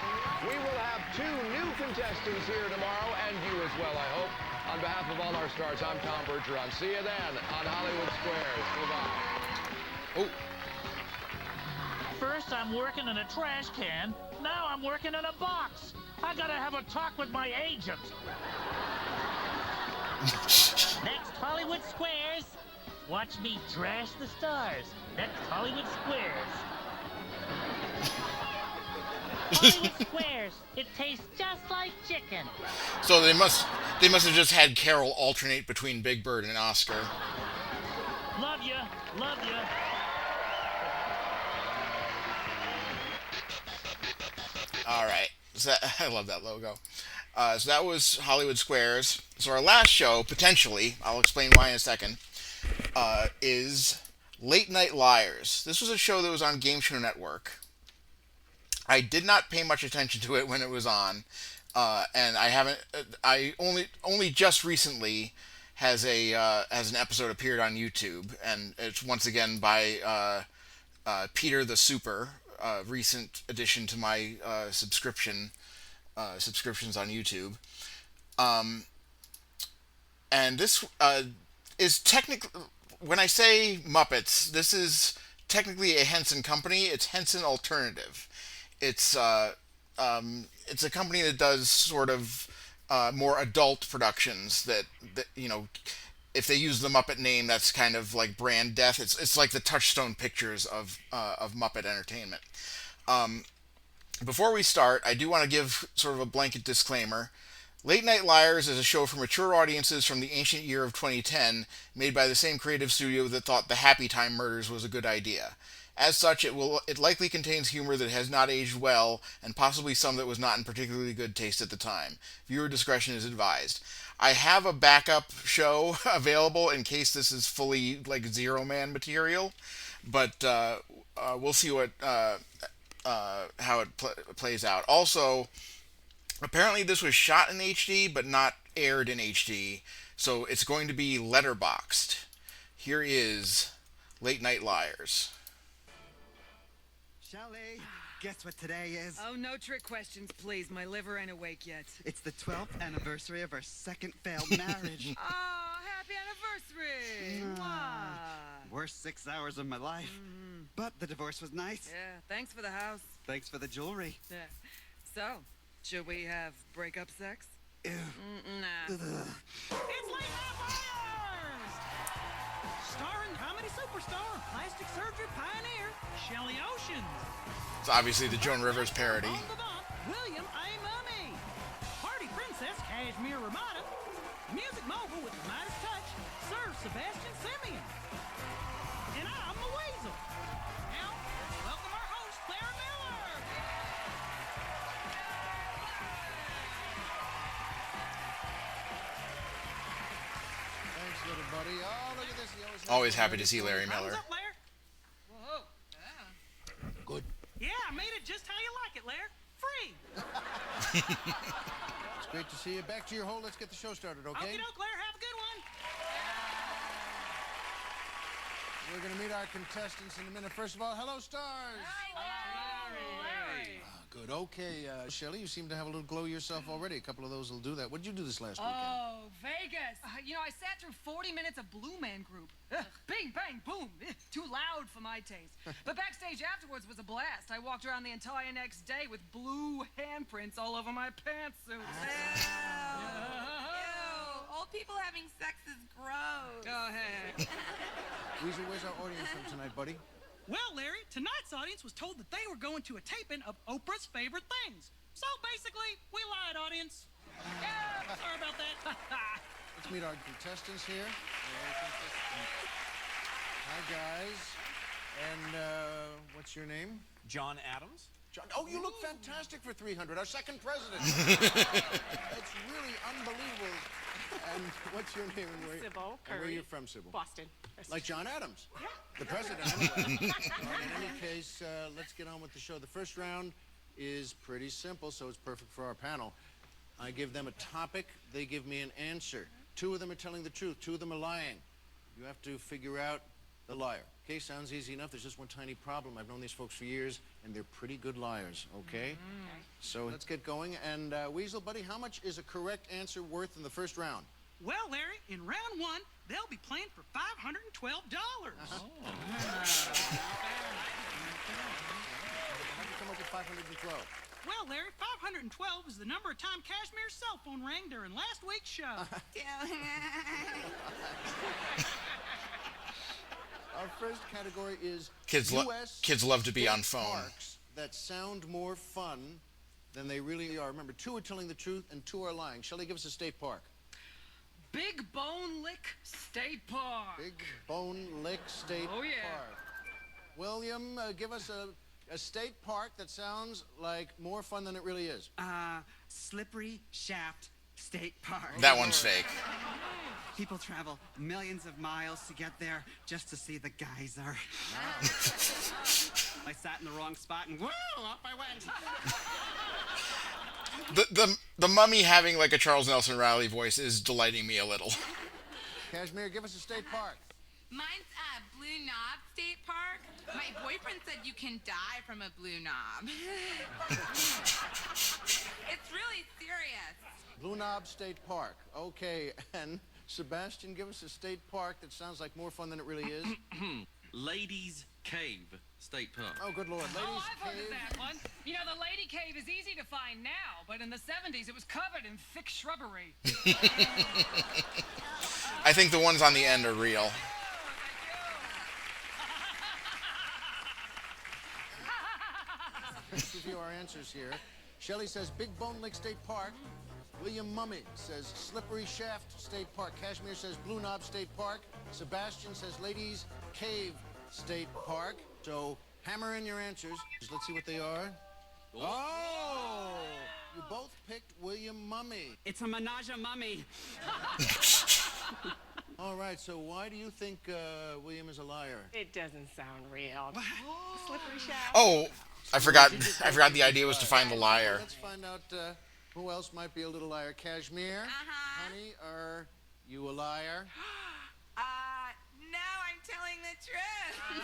We will have 2 new contestants here tomorrow, and you as well, I hope. On behalf of all our stars, I'm Tom Bergeron. See you then on Hollywood Squares. Goodbye. Oh. First, I'm working in a trash can. Now I'm working in a box. I gotta have a talk with my agent. Next Hollywood Squares. Watch me trash the stars. Next Hollywood Squares. Hollywood Squares. It tastes just like chicken. So they must have just had Carol alternate between Big Bird and Oscar. Love ya. Love ya. All right. So I love that logo. So that was Hollywood Squares. So our last show, potentially, I'll explain why in a second, is Late Night Liars. This was a show that was on Game Show Network. I did not pay much attention to it when it was on, and I haven't. I only just recently has an episode appeared on YouTube, and it's once again by Peter the Super, recent addition to my subscriptions on YouTube. And this is technically, when I say Muppets, this is technically a Henson company. It's Henson Alternative. It's a company that does sort of more adult productions that if they use the Muppet name, that's kind of like brand death. It's like the Touchstone Pictures of Muppet entertainment. Before we start, I do want to give sort of a blanket disclaimer. Late Night Liars is a show for mature audiences from the ancient year of 2010, made by the same creative studio that thought the Happy Time murders was a good idea. As such, it likely contains humor that has not aged well, and possibly some that was not in particularly good taste at the time. Viewer discretion is advised. I have a backup show available in case this is fully like Zero-Man material, but we'll see what how it plays out. Also, apparently this was shot in HD but not aired in HD, so it's going to be letterboxed. Here is Late Night Liars. Shelley, guess what today is? Oh, no trick questions, please. My liver ain't awake yet. It's the 12th anniversary of our second failed marriage. Oh, happy anniversary! Worst 6 hours of my life. But the divorce was nice. Yeah, thanks for the house. Thanks for the jewelry. Yeah. So, should we have breakup sex? Ew. Nah. Ugh. It's Late Night Liars! Starring comedy superstar, plastic surgery pioneer, Shelley Oceans. It's obviously the Joan Rivers parody. On the bump, William A. Mummy. Party princess, Cashmere Ramada. Music mogul with the Midas touch, Sir Sebastian Simeon. And I'm the Weasel. Now, let's welcome our host, Clara Miller. Thanks, little buddy. Oh, look at this. He Always happy to see Larry Miller. Thumbs up, Lair. Whoa. Good. Yeah, I made it just how you like it, Lair. Free. It's great to see you. Back to your hole. Let's get the show started, okay? Okie doke, Lair. Have a good one. We're going to meet our contestants in a minute. First of all, hello, stars. Larry. Good. Okay, Shelley, you seem to have a little glow yourself already. A couple of those will do that. What did you do this last weekend? Oh, Vegas. I sat through 40 minutes of Blue Man Group. Bing, bang, boom. Too loud for my taste. But backstage afterwards was a blast. I walked around the entire next day with blue handprints all over my pantsuit. Old people having sex is gross. Go ahead. Weezer, where's our audience from tonight, buddy? Well, Larry, tonight's audience was told that they were going to a taping of Oprah's Favorite Things. So basically, we lied, audience. Sorry about that. Let's meet our contestants here. Hi, guys. And what's your name? John Adams. John. Oh, you look fantastic for 300. Our second president. That's really unbelievable. And what's your name? And Sybil where are Curry. you from, Sybil? Boston. Like John Adams. Yeah. The president, anyway. In any case, let's get on with the show. The first round is pretty simple, so it's perfect for our panel. I give them a topic. They give me an answer. 2 of them are telling the truth. 2 of them are lying. You have to figure out the liar. Okay, sounds easy enough. There's just one tiny problem. I've known these folks for years, and they're pretty good liars, okay? So let's get going. And Weasel, buddy, how much is a correct answer worth in the first round? Well, Larry, in round 1, they'll be playing for $512. How'd you come up with 512? Well, Larry, 512 is the number of times Cashmere's cell phone rang during last week's show. Our first category is Kids love to be on phone. Parks that sound more fun than they really are. Remember, 2 are telling the truth and 2 are lying. Shelley, give us a state park. Big Bone Lick State Park. Big Bone Lick State Oh, yeah. Park. William, give us a A state park that sounds like more fun than it really is. Slippery Shaft State Park. That one's fake. People travel millions of miles to get there just to see the geyser. I sat in the wrong spot and woo, up I went. The mummy having like a Charles Nelson Riley voice is delighting me a little. Kashmir, give us a state park. Mine's Blue Knob State Park. My boyfriend said you can die from a blue knob. It's really serious. Blue Knob State Park. Okay, and Sebastian, give us a state park that sounds like more fun than it really is. Ladies Cave State Park. Oh, good Lord. Ladies I've heard Cave. of that one. You know, the lady cave is easy to find now, but in the 70s it was covered in thick shrubbery. I think the ones on the end are real. Let's review our answers here. Shelley says Big Bone Lake State Park. William Mummy says Slippery Shaft State Park. Kashmir says Blue Knob State Park. Sebastian says Ladies Cave State Park. So hammer in your answers. Let's see what they are. Oh! You both picked William Mummy. It's a menage a mummy. All right, so why do you think William is a liar? It doesn't sound real. Slippery shaft. Oh, I forgot the idea was to find the liar. Let's find out who else might be a little liar. Kashmir, honey, are you a liar? No, I'm telling the truth. But,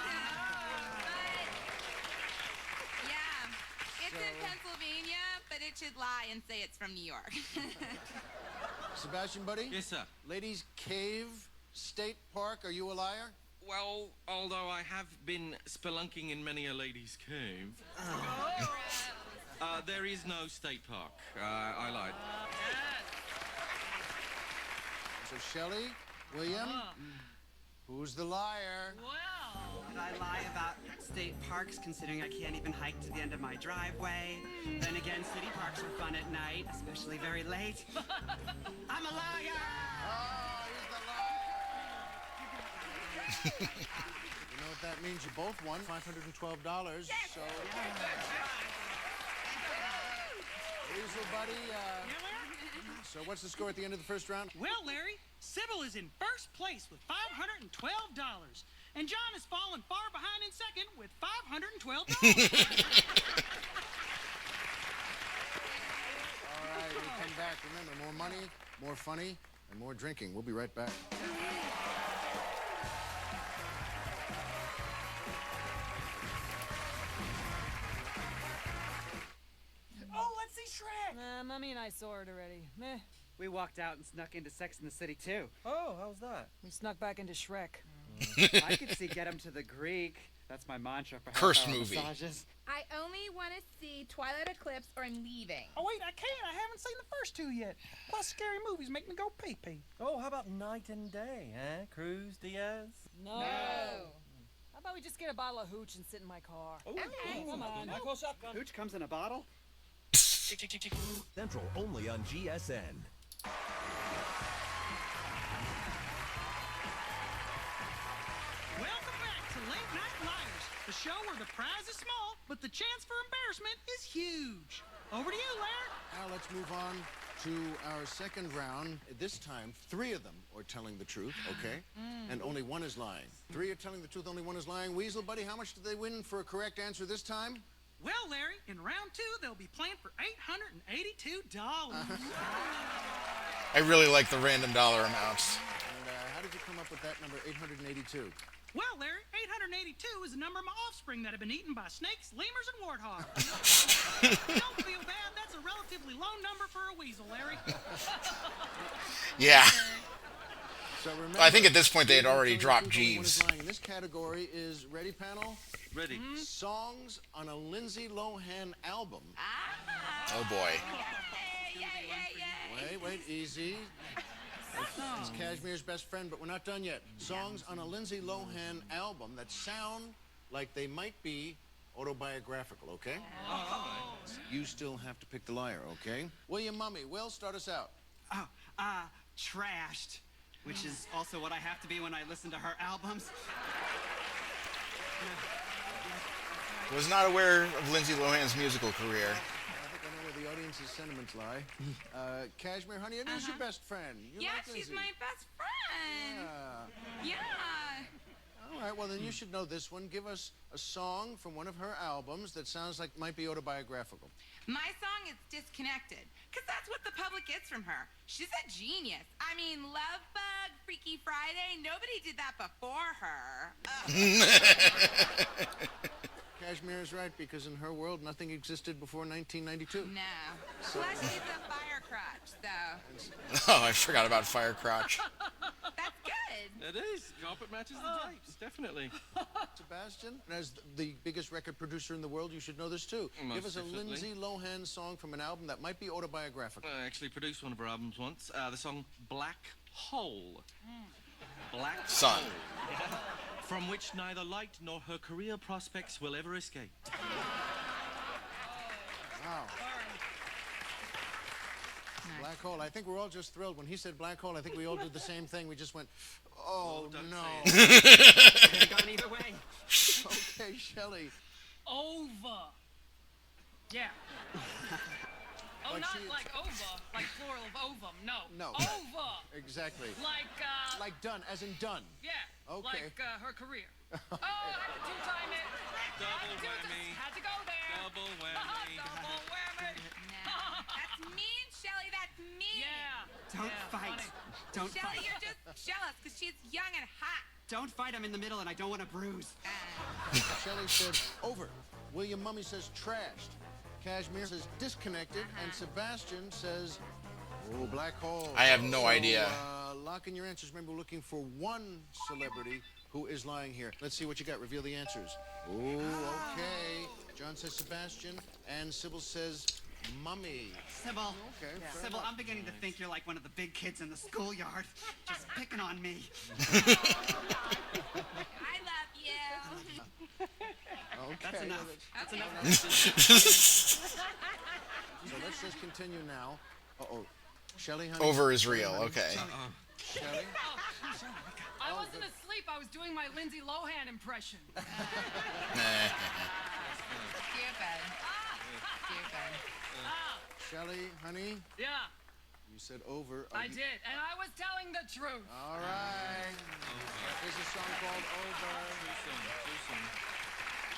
yeah, it's in Pennsylvania, but it should lie and say it's from New York. Sebastian, buddy? Yes, sir. Ladies Cave State Park, are you a liar? Well, although I have been spelunking in many a lady's cave, there is no state park. I lied. So Shelley, William, who's the liar? Did I lie about state parks considering I can't even hike to the end of my driveway? Then again, city parks are fun at night, especially very late. I'm a liar! Oh, he's the liar! You know what that means? You both won $512. So, Weasel buddy, so what's the score at the end of the first round? Well, Larry, Sybil is in first place with $512. And John has fallen far behind in second with $512. All right, we come back. Remember, more money, more funny, and more drinking. We'll be right back. Oh, let's see Shrek. Mummy and I saw it already. Meh. We walked out and snuck into Sex in the City, too. Oh, how's that? We snuck back into Shrek. I could see Get 'em to the Greek. That's my mantra for Cursed half-hour movie. massages. I only want to see Twilight Eclipse or I'm leaving. Oh, wait, I can't. I haven't seen the first two yet. Plus, scary movies make me go pee-pee. Oh, how about Night and Day, eh? Cruz Diaz? No. How about we just get a bottle of hooch and sit in my car? Okay. Come on. Hooch comes in a bottle? Central only on GSN. Welcome back to Late Night Liars, the show where the prize is small, but the chance for embarrassment is huge. Over to you, Larry. Now let's move on to our second round. This time, 3 of them are telling the truth, okay? And only one is lying. 3 are telling the truth, only one is lying. Weasel, buddy, how much did they win for a correct answer this time? Well, Larry, in round 2, they'll be playing for $882. I really like the random dollar amounts. And how did you come up with that number, 882? Well, Larry, 882 is the number of my offspring that have been eaten by snakes, lemurs, and warthogs. Don't feel bad. That's a relatively low number for a weasel, Larry. Yeah. So remember, I think at this point they had already dropped only one is Jeeves. lying. And this category is, ready, panel? Ready. Songs on a Lindsay Lohan album. Oh boy. Wait, easy. It's Kashmir's best friend, but we're not done yet. Songs on a Lindsay Lohan album that sound like they might be autobiographical, okay? You still have to pick the liar, okay? William Mummy, Will, start us out. Trashed, which is also what I have to be when I listen to her albums. Was not aware of Lindsay Lohan's musical career. I think I know where the audience's sentiments lie. Cashmere, honey, it is your best friend. You Yeah, like she's Lindsay. my best friend. Yeah. All right, well, then you should know this one. Give us a song from one of her albums that sounds like might be autobiographical. My song is Disconnected, because that's what the public gets from her. She's a genius. I mean, Love Bug, Freaky Friday, nobody did that before her. Cashmere is right, because in her world, nothing existed before 1992. No. Plus, she's a fire crotch, so. Oh, I forgot about Fire Crotch. That's good. It is. Carpet matches the drapes, definitely. Sebastian, as the biggest record producer in the world, you should know this too. Most Give us a definitely. Lindsay Lohan song from an album that might be autobiographical. I actually produced one of her albums once. The song Black Hole. Black Sun. Hole. Yeah. From which neither light nor her career prospects will ever escape. Wow. Black hole. I think we're all just thrilled. When he said black hole, I think we all did the same thing. We just went, oh, no. Could have gone either way. Okay, Shelley. Over. Yeah. Oh, Like not she- like over, like plural of ovum. No. No. Over. Exactly. Like done, as in done. Yeah. Okay. Like her career. Oh, I had to two-time it. Double whammy. Had to go there. Double whammy. Double whammy. That's mean, Shelly. That's mean. Yeah. Don't fight. Don't Shelly, fight. you're just jealous because she's young and hot. Don't fight. I'm in the middle and I don't want to bruise. Shelley said over. William Mummy says trashed. Cashmere says disconnected. And Sebastian says, oh, black hole. I have no idea. Lock in your answers. Remember, we're looking for one celebrity who is lying here. Let's see what you got. Reveal the answers. Oh, okay. John says Sebastian. And Sybil says Mummy. Sybil. Okay. fair Sybil, enough. I'm beginning to think you're like one of the big kids in the schoolyard. Just picking on me. I love you. Okay. That's enough. That's Okay. enough. So let's just continue now. Uh-oh. Shelley, honey. Over is real. Okay. Shelley. I wasn't asleep. I was doing my Lindsay Lohan impression. Shelley, honey. Yeah, You said over. I did. And I was telling the truth. All right. There's a song called Over.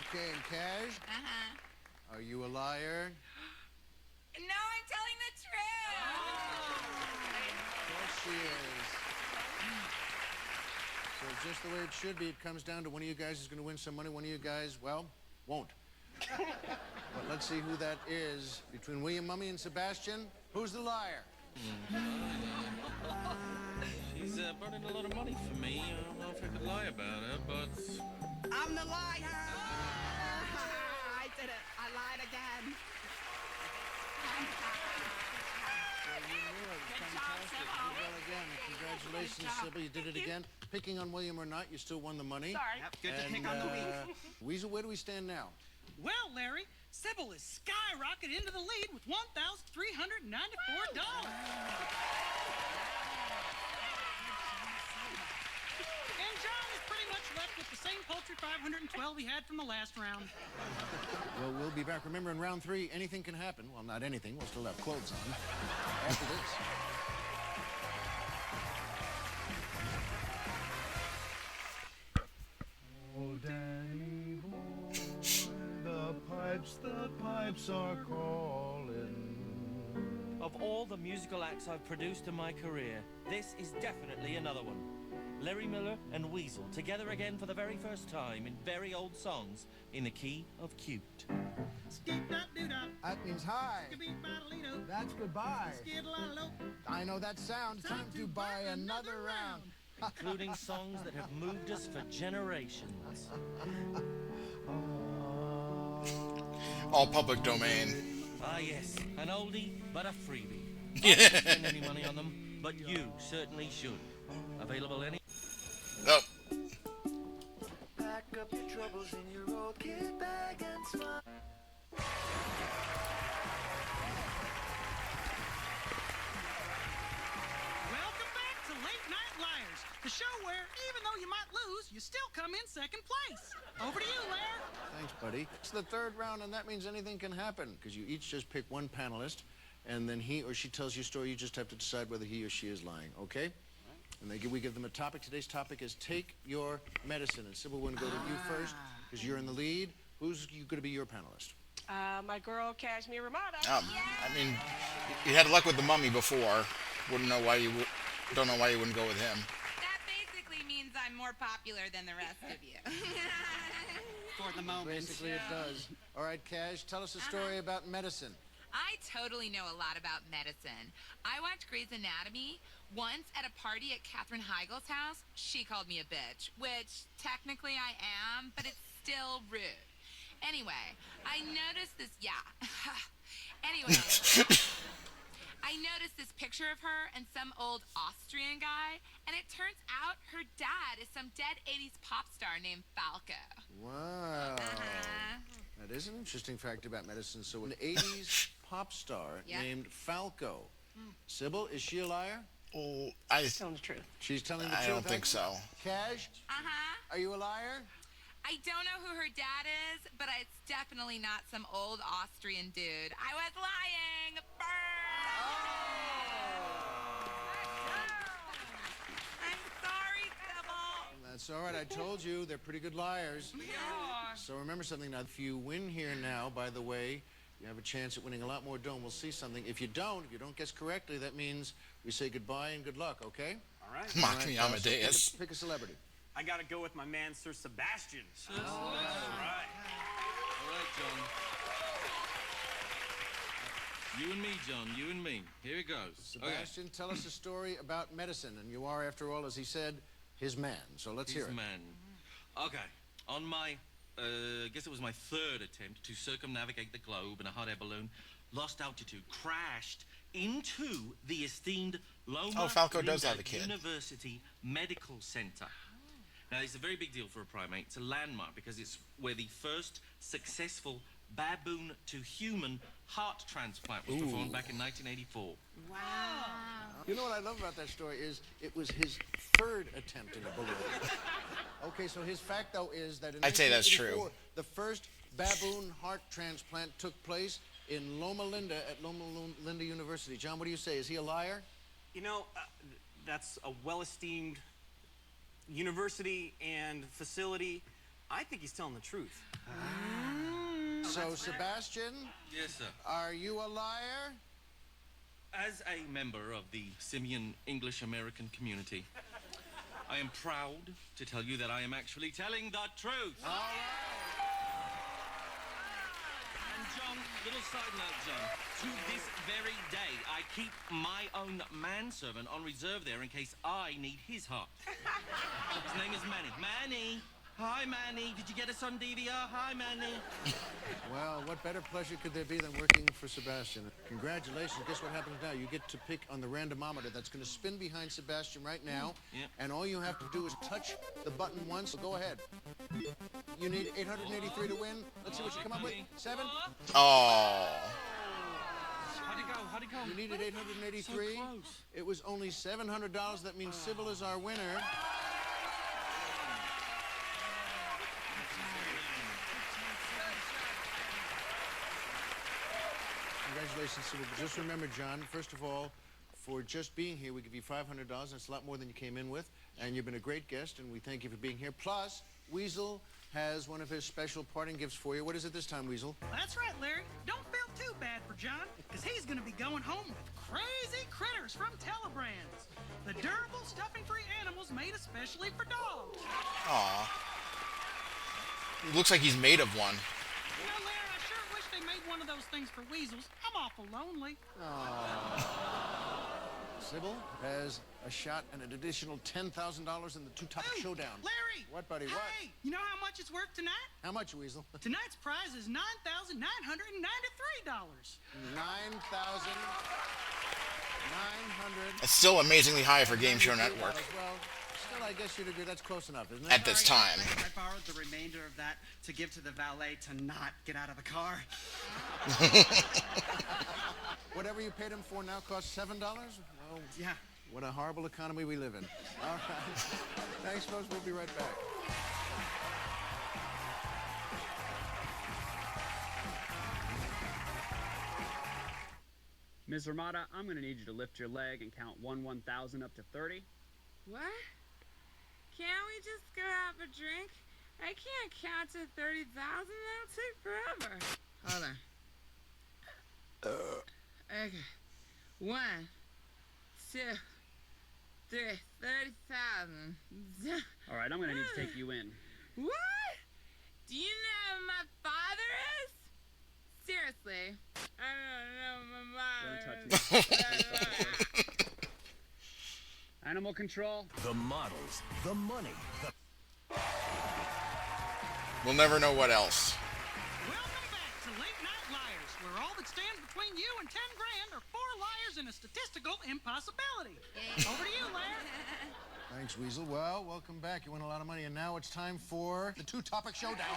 Okay, and Cash, are you a liar? No, I'm telling the truth. Yes, she is. So just the way it should be, it comes down to one of you guys is going to win some money. One of you guys, well, won't. But let's see who that is. Between William Mummy and Sebastian, who's the liar? She's brought in a lot of money for me. I don't know if I could lie about her, but... I'm the liar. I did it. I lied again. Well, again, congratulations, Sybil. You did it again. Picking on William or not, you still won the money. Sorry. Yep, good to pick on the weak. Weasel, where do we stand now? Well, Larry, Sybil is skyrocketed into the lead with $1,394. And John is pretty much left with the same paltry 512 he had from the last round. Well, we'll be back. Remember, in round 3, anything can happen. Well, not anything. We'll still have clothes on. After this. Oh, Danny boy, the pipes are calling. Of all the musical acts I've produced in my career, this is definitely another one. Larry Miller and Weasel together again for the very first time in very old songs in the key of cute. That means hi. That's goodbye. I know that sound. Time to buy another round. Including songs that have moved us for generations. All public domain. Ah yes, an oldie but a freebie. I don't spend any money on them, but you certainly should. Available any... Oh. Pack up your troubles in your old kit bag and smile. Welcome back to Late Night Liars, the show where, even though you might lose, lose, you still come in second place. Over to you, Lair. Thanks, buddy. It's the third round, and that means anything can happen, because you each just pick one panelist, and then he or she tells you a story. You just have to decide whether he or she is lying, okay? And we give them a topic. Today's topic is take your medicine. And Sybil, we're going to go to you first, because you're in the lead. Who's going to be your panelist? My girl, Kashmir Ramada. I mean, you had luck with the Mummy before. Don't know why you wouldn't go with him. That basically means I'm more popular than the rest of you. For the moment. Basically, it does. All right, Cash, tell us a story about medicine. I totally know a lot about medicine. I watched Grey's Anatomy. Once at a party at Katherine Heigl's house, she called me a bitch, which technically I am, but it's still rude. Anyway, I noticed this, Anyway, I noticed this picture of her and some old Austrian guy, and it turns out her dad is some dead 80s pop star named Falco. Wow. That is an interesting fact about medicine. So an 80s pop star named Falco. Sybil, is she a liar? Oh, She's telling the truth. She's telling the truth? I don't think so. Cash? Are you a liar? I don't know who her dad is, but it's definitely not some old Austrian dude. I was lying. I'm sorry, Sybil. That's all right. I told you they're pretty good liars. We are. So remember something now. If you win here now, by the way, you have a chance at winning a lot more dough. We'll see something. If you don't guess correctly, that means we say goodbye and good luck, okay? All right. Mock me, Amadeus. Pick a celebrity. I gotta go with my man, Sir Sebastian. All right, John. You and me, John. You and me. Here it goes. Sebastian, tell us a story about medicine. And you are, after all, as he said, his man. So let's hear it. His man. Okay. On my, I guess it was my third attempt to circumnavigate the globe in a hot air balloon, lost altitude, crashed into the esteemed Loma Falco does Linda have a kid. University Medical Center. Now, it's a very big deal for a primate. It's a landmark because it's where the first successful baboon-to-human heart transplant was performed back in 1984. Wow. You know what I love about that story is it was his third attempt in a balloon. Okay, so his fact, though, is that in I'd say that's true. The first baboon heart transplant took place in Loma Linda at Loma Linda University. John, what do you say? Is he a liar? You know, that's a well-esteemed university and facility. I think he's telling the truth. So, Sebastian? Yes, sir. Are you a liar? As a member of the Simian English-American community, I am proud to tell you that I am actually telling the truth. All right. And John, little side note, John, to this very day, I keep my own manservant on reserve there in case I need his heart. His name is Manny. Manny! Hi, Manny. Did you get us on DVR? Hi, Manny. Well, what better pleasure could there be than working for Sebastian? Congratulations. Guess what happens now? You get to pick on the randomometer that's going to spin behind Sebastian right now. Yep. And all you have to do is touch the button once. So go ahead. You need 883 to win. Let's see what you come up with. 7? Oh. How'd it go? You needed 883. So close. It was only $700. That means Sybil is our winner. Congratulations, Sybil. Just remember, John, first of all, for just being here, we give you $500. That's a lot more than you came in with. And you've been a great guest, and we thank you for being here. Plus, Weasel has one of his special parting gifts for you. What is it this time, Weasel? That's right, Larry. Don't feel too bad for John, because he's going to be going home with crazy critters from Telebrands. The durable, stuffing-free animals made especially for dogs. Aw. Looks like he's made of one. You know, Larry, I sure wish they made one of those things for weasels. I'm awful lonely. Sybil has a shot and an additional $10,000 in the two-topic showdown. Larry! What, buddy? Hey, What? you know how much it's worth tonight? How much, Weasel? Tonight's prize is $9,993. $9,900. It's still amazingly high for Game Show Network. Well, still, I guess you'd agree that's close enough, isn't it? At this time. I borrowed the remainder of that to give to the valet to not get out of the car. Whatever you paid him for now costs $7? Well, Yeah. What a horrible economy we live in. All right. Thanks, folks. We'll be right back. Ms. Ramada, I'm going to need you to lift your leg and count 1,000 up to 30. What? Can't we just go have a drink? I can't count to 30,000. That'll take forever. Hold on. Okay. 1, 2, 3, 30,000. All right, I'm going to need to take you in. What? Do you know who my father is? Seriously. I don't know my father. Don't touch me. Animal control. The models, the money, the... We'll never know what else. Welcome back to Late Night Liars, where all that stands between you and 10 grand are 4 liars and a statistical impossibility. Over to you, Larry. Thanks, Weasel. Well, welcome back. You won a lot of money, and now it's time for the two-topic showdown.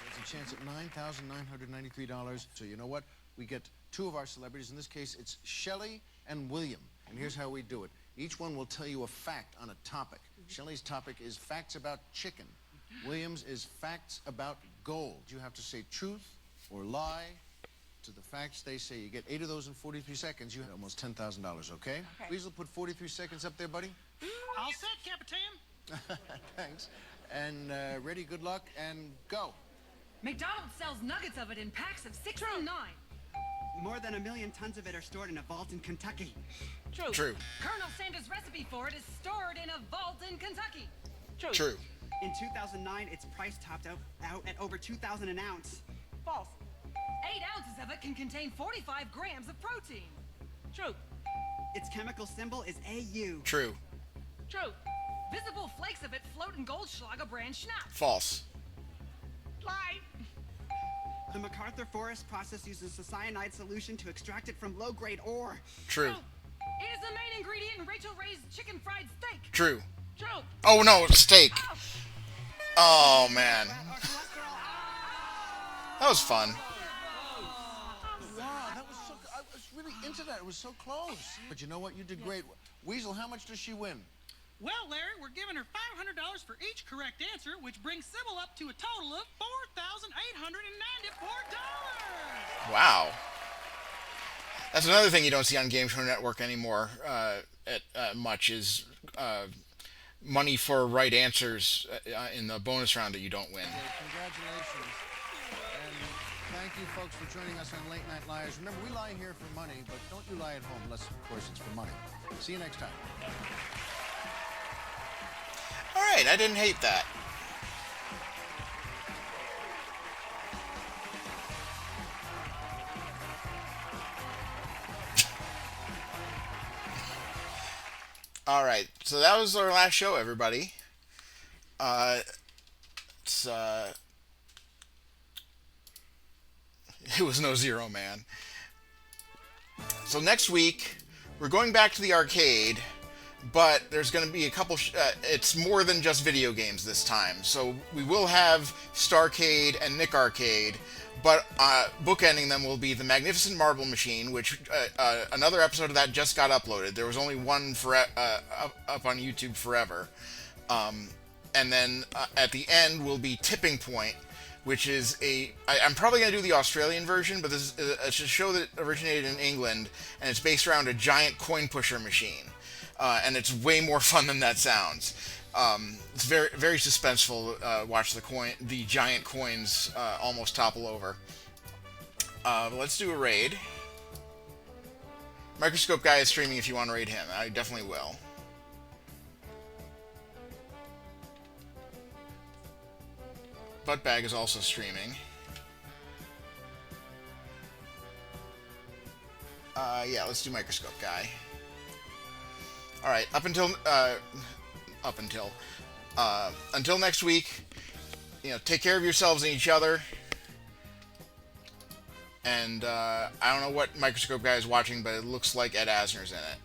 There's a chance at $9,993. So you know what? We get 2 of our celebrities. In this case, it's Shelley and William. And here's how we do it. Each one will tell you a fact on a topic. Shelley's topic is facts about chicken. William's is facts about gold. You have to say truth or lie to the facts they say. You get 8 of those in 43 seconds. You have almost $10,000, okay? Weasel, put 43 seconds up there, buddy. All set, Capitan. Thanks. And ready, good luck, and go. McDonald's sells nuggets of it in packs of 6 and 9. More than 1 million tons of it are stored in a vault in Kentucky. True. True. Colonel Sanders' recipe for it is stored in a vault in Kentucky. True. In 2009, its price topped out at over $2,000 an ounce. False. 8 ounces of it can contain 45 grams of protein. True. Its chemical symbol is AU. True. True. Visible flakes of it float in Goldschlager brand schnapps. False. Lie. The MacArthur Forest process uses a cyanide solution to extract it from low-grade ore. True. It is the main ingredient in Rachel Ray's chicken fried steak. True. True. Oh no, it's steak. Oh man. That was fun. Wow, that was so good. I was really into that. It was so close. But you know what? You did great. Weasel, how much does she win? Well, Larry, we're giving her $500 for each correct answer, which brings Sybil up to a total of $4,894. Wow. That's another thing you don't see on Game Show Network anymore much is money for right answers in the bonus round that you don't win. Congratulations. And thank you, folks, for joining us on Late Night Liars. Remember, we lie here for money, but don't you lie at home unless, of course, it's for money. See you next time. All right, I didn't hate that. All right, so that was our last show, everybody. It was no Zero Man. So next week, we're going back to the arcade, but there's going to be a couple... it's more than just video games this time. So we will have Starcade and Nick Arcade, but bookending them will be the Magnificent Marble Machine, which another episode of that just got uploaded. There was only one up on YouTube forever. And then at the end will be Tipping Point, which is I'm probably going to do the Australian version, but this is it's a show that originated in England, and it's based around a giant coin pusher machine. And it's way more fun than that sounds. It's very, very suspenseful. Watch the giant coins almost topple over. Let's do a raid. Microscope Guy is streaming if you want to raid him. I definitely will. Buttbag is also streaming. Yeah, let's do Microscope Guy. All right, until next week, take care of yourselves and each other. And I don't know what Microscope Guy is watching, but it looks like Ed Asner's in it.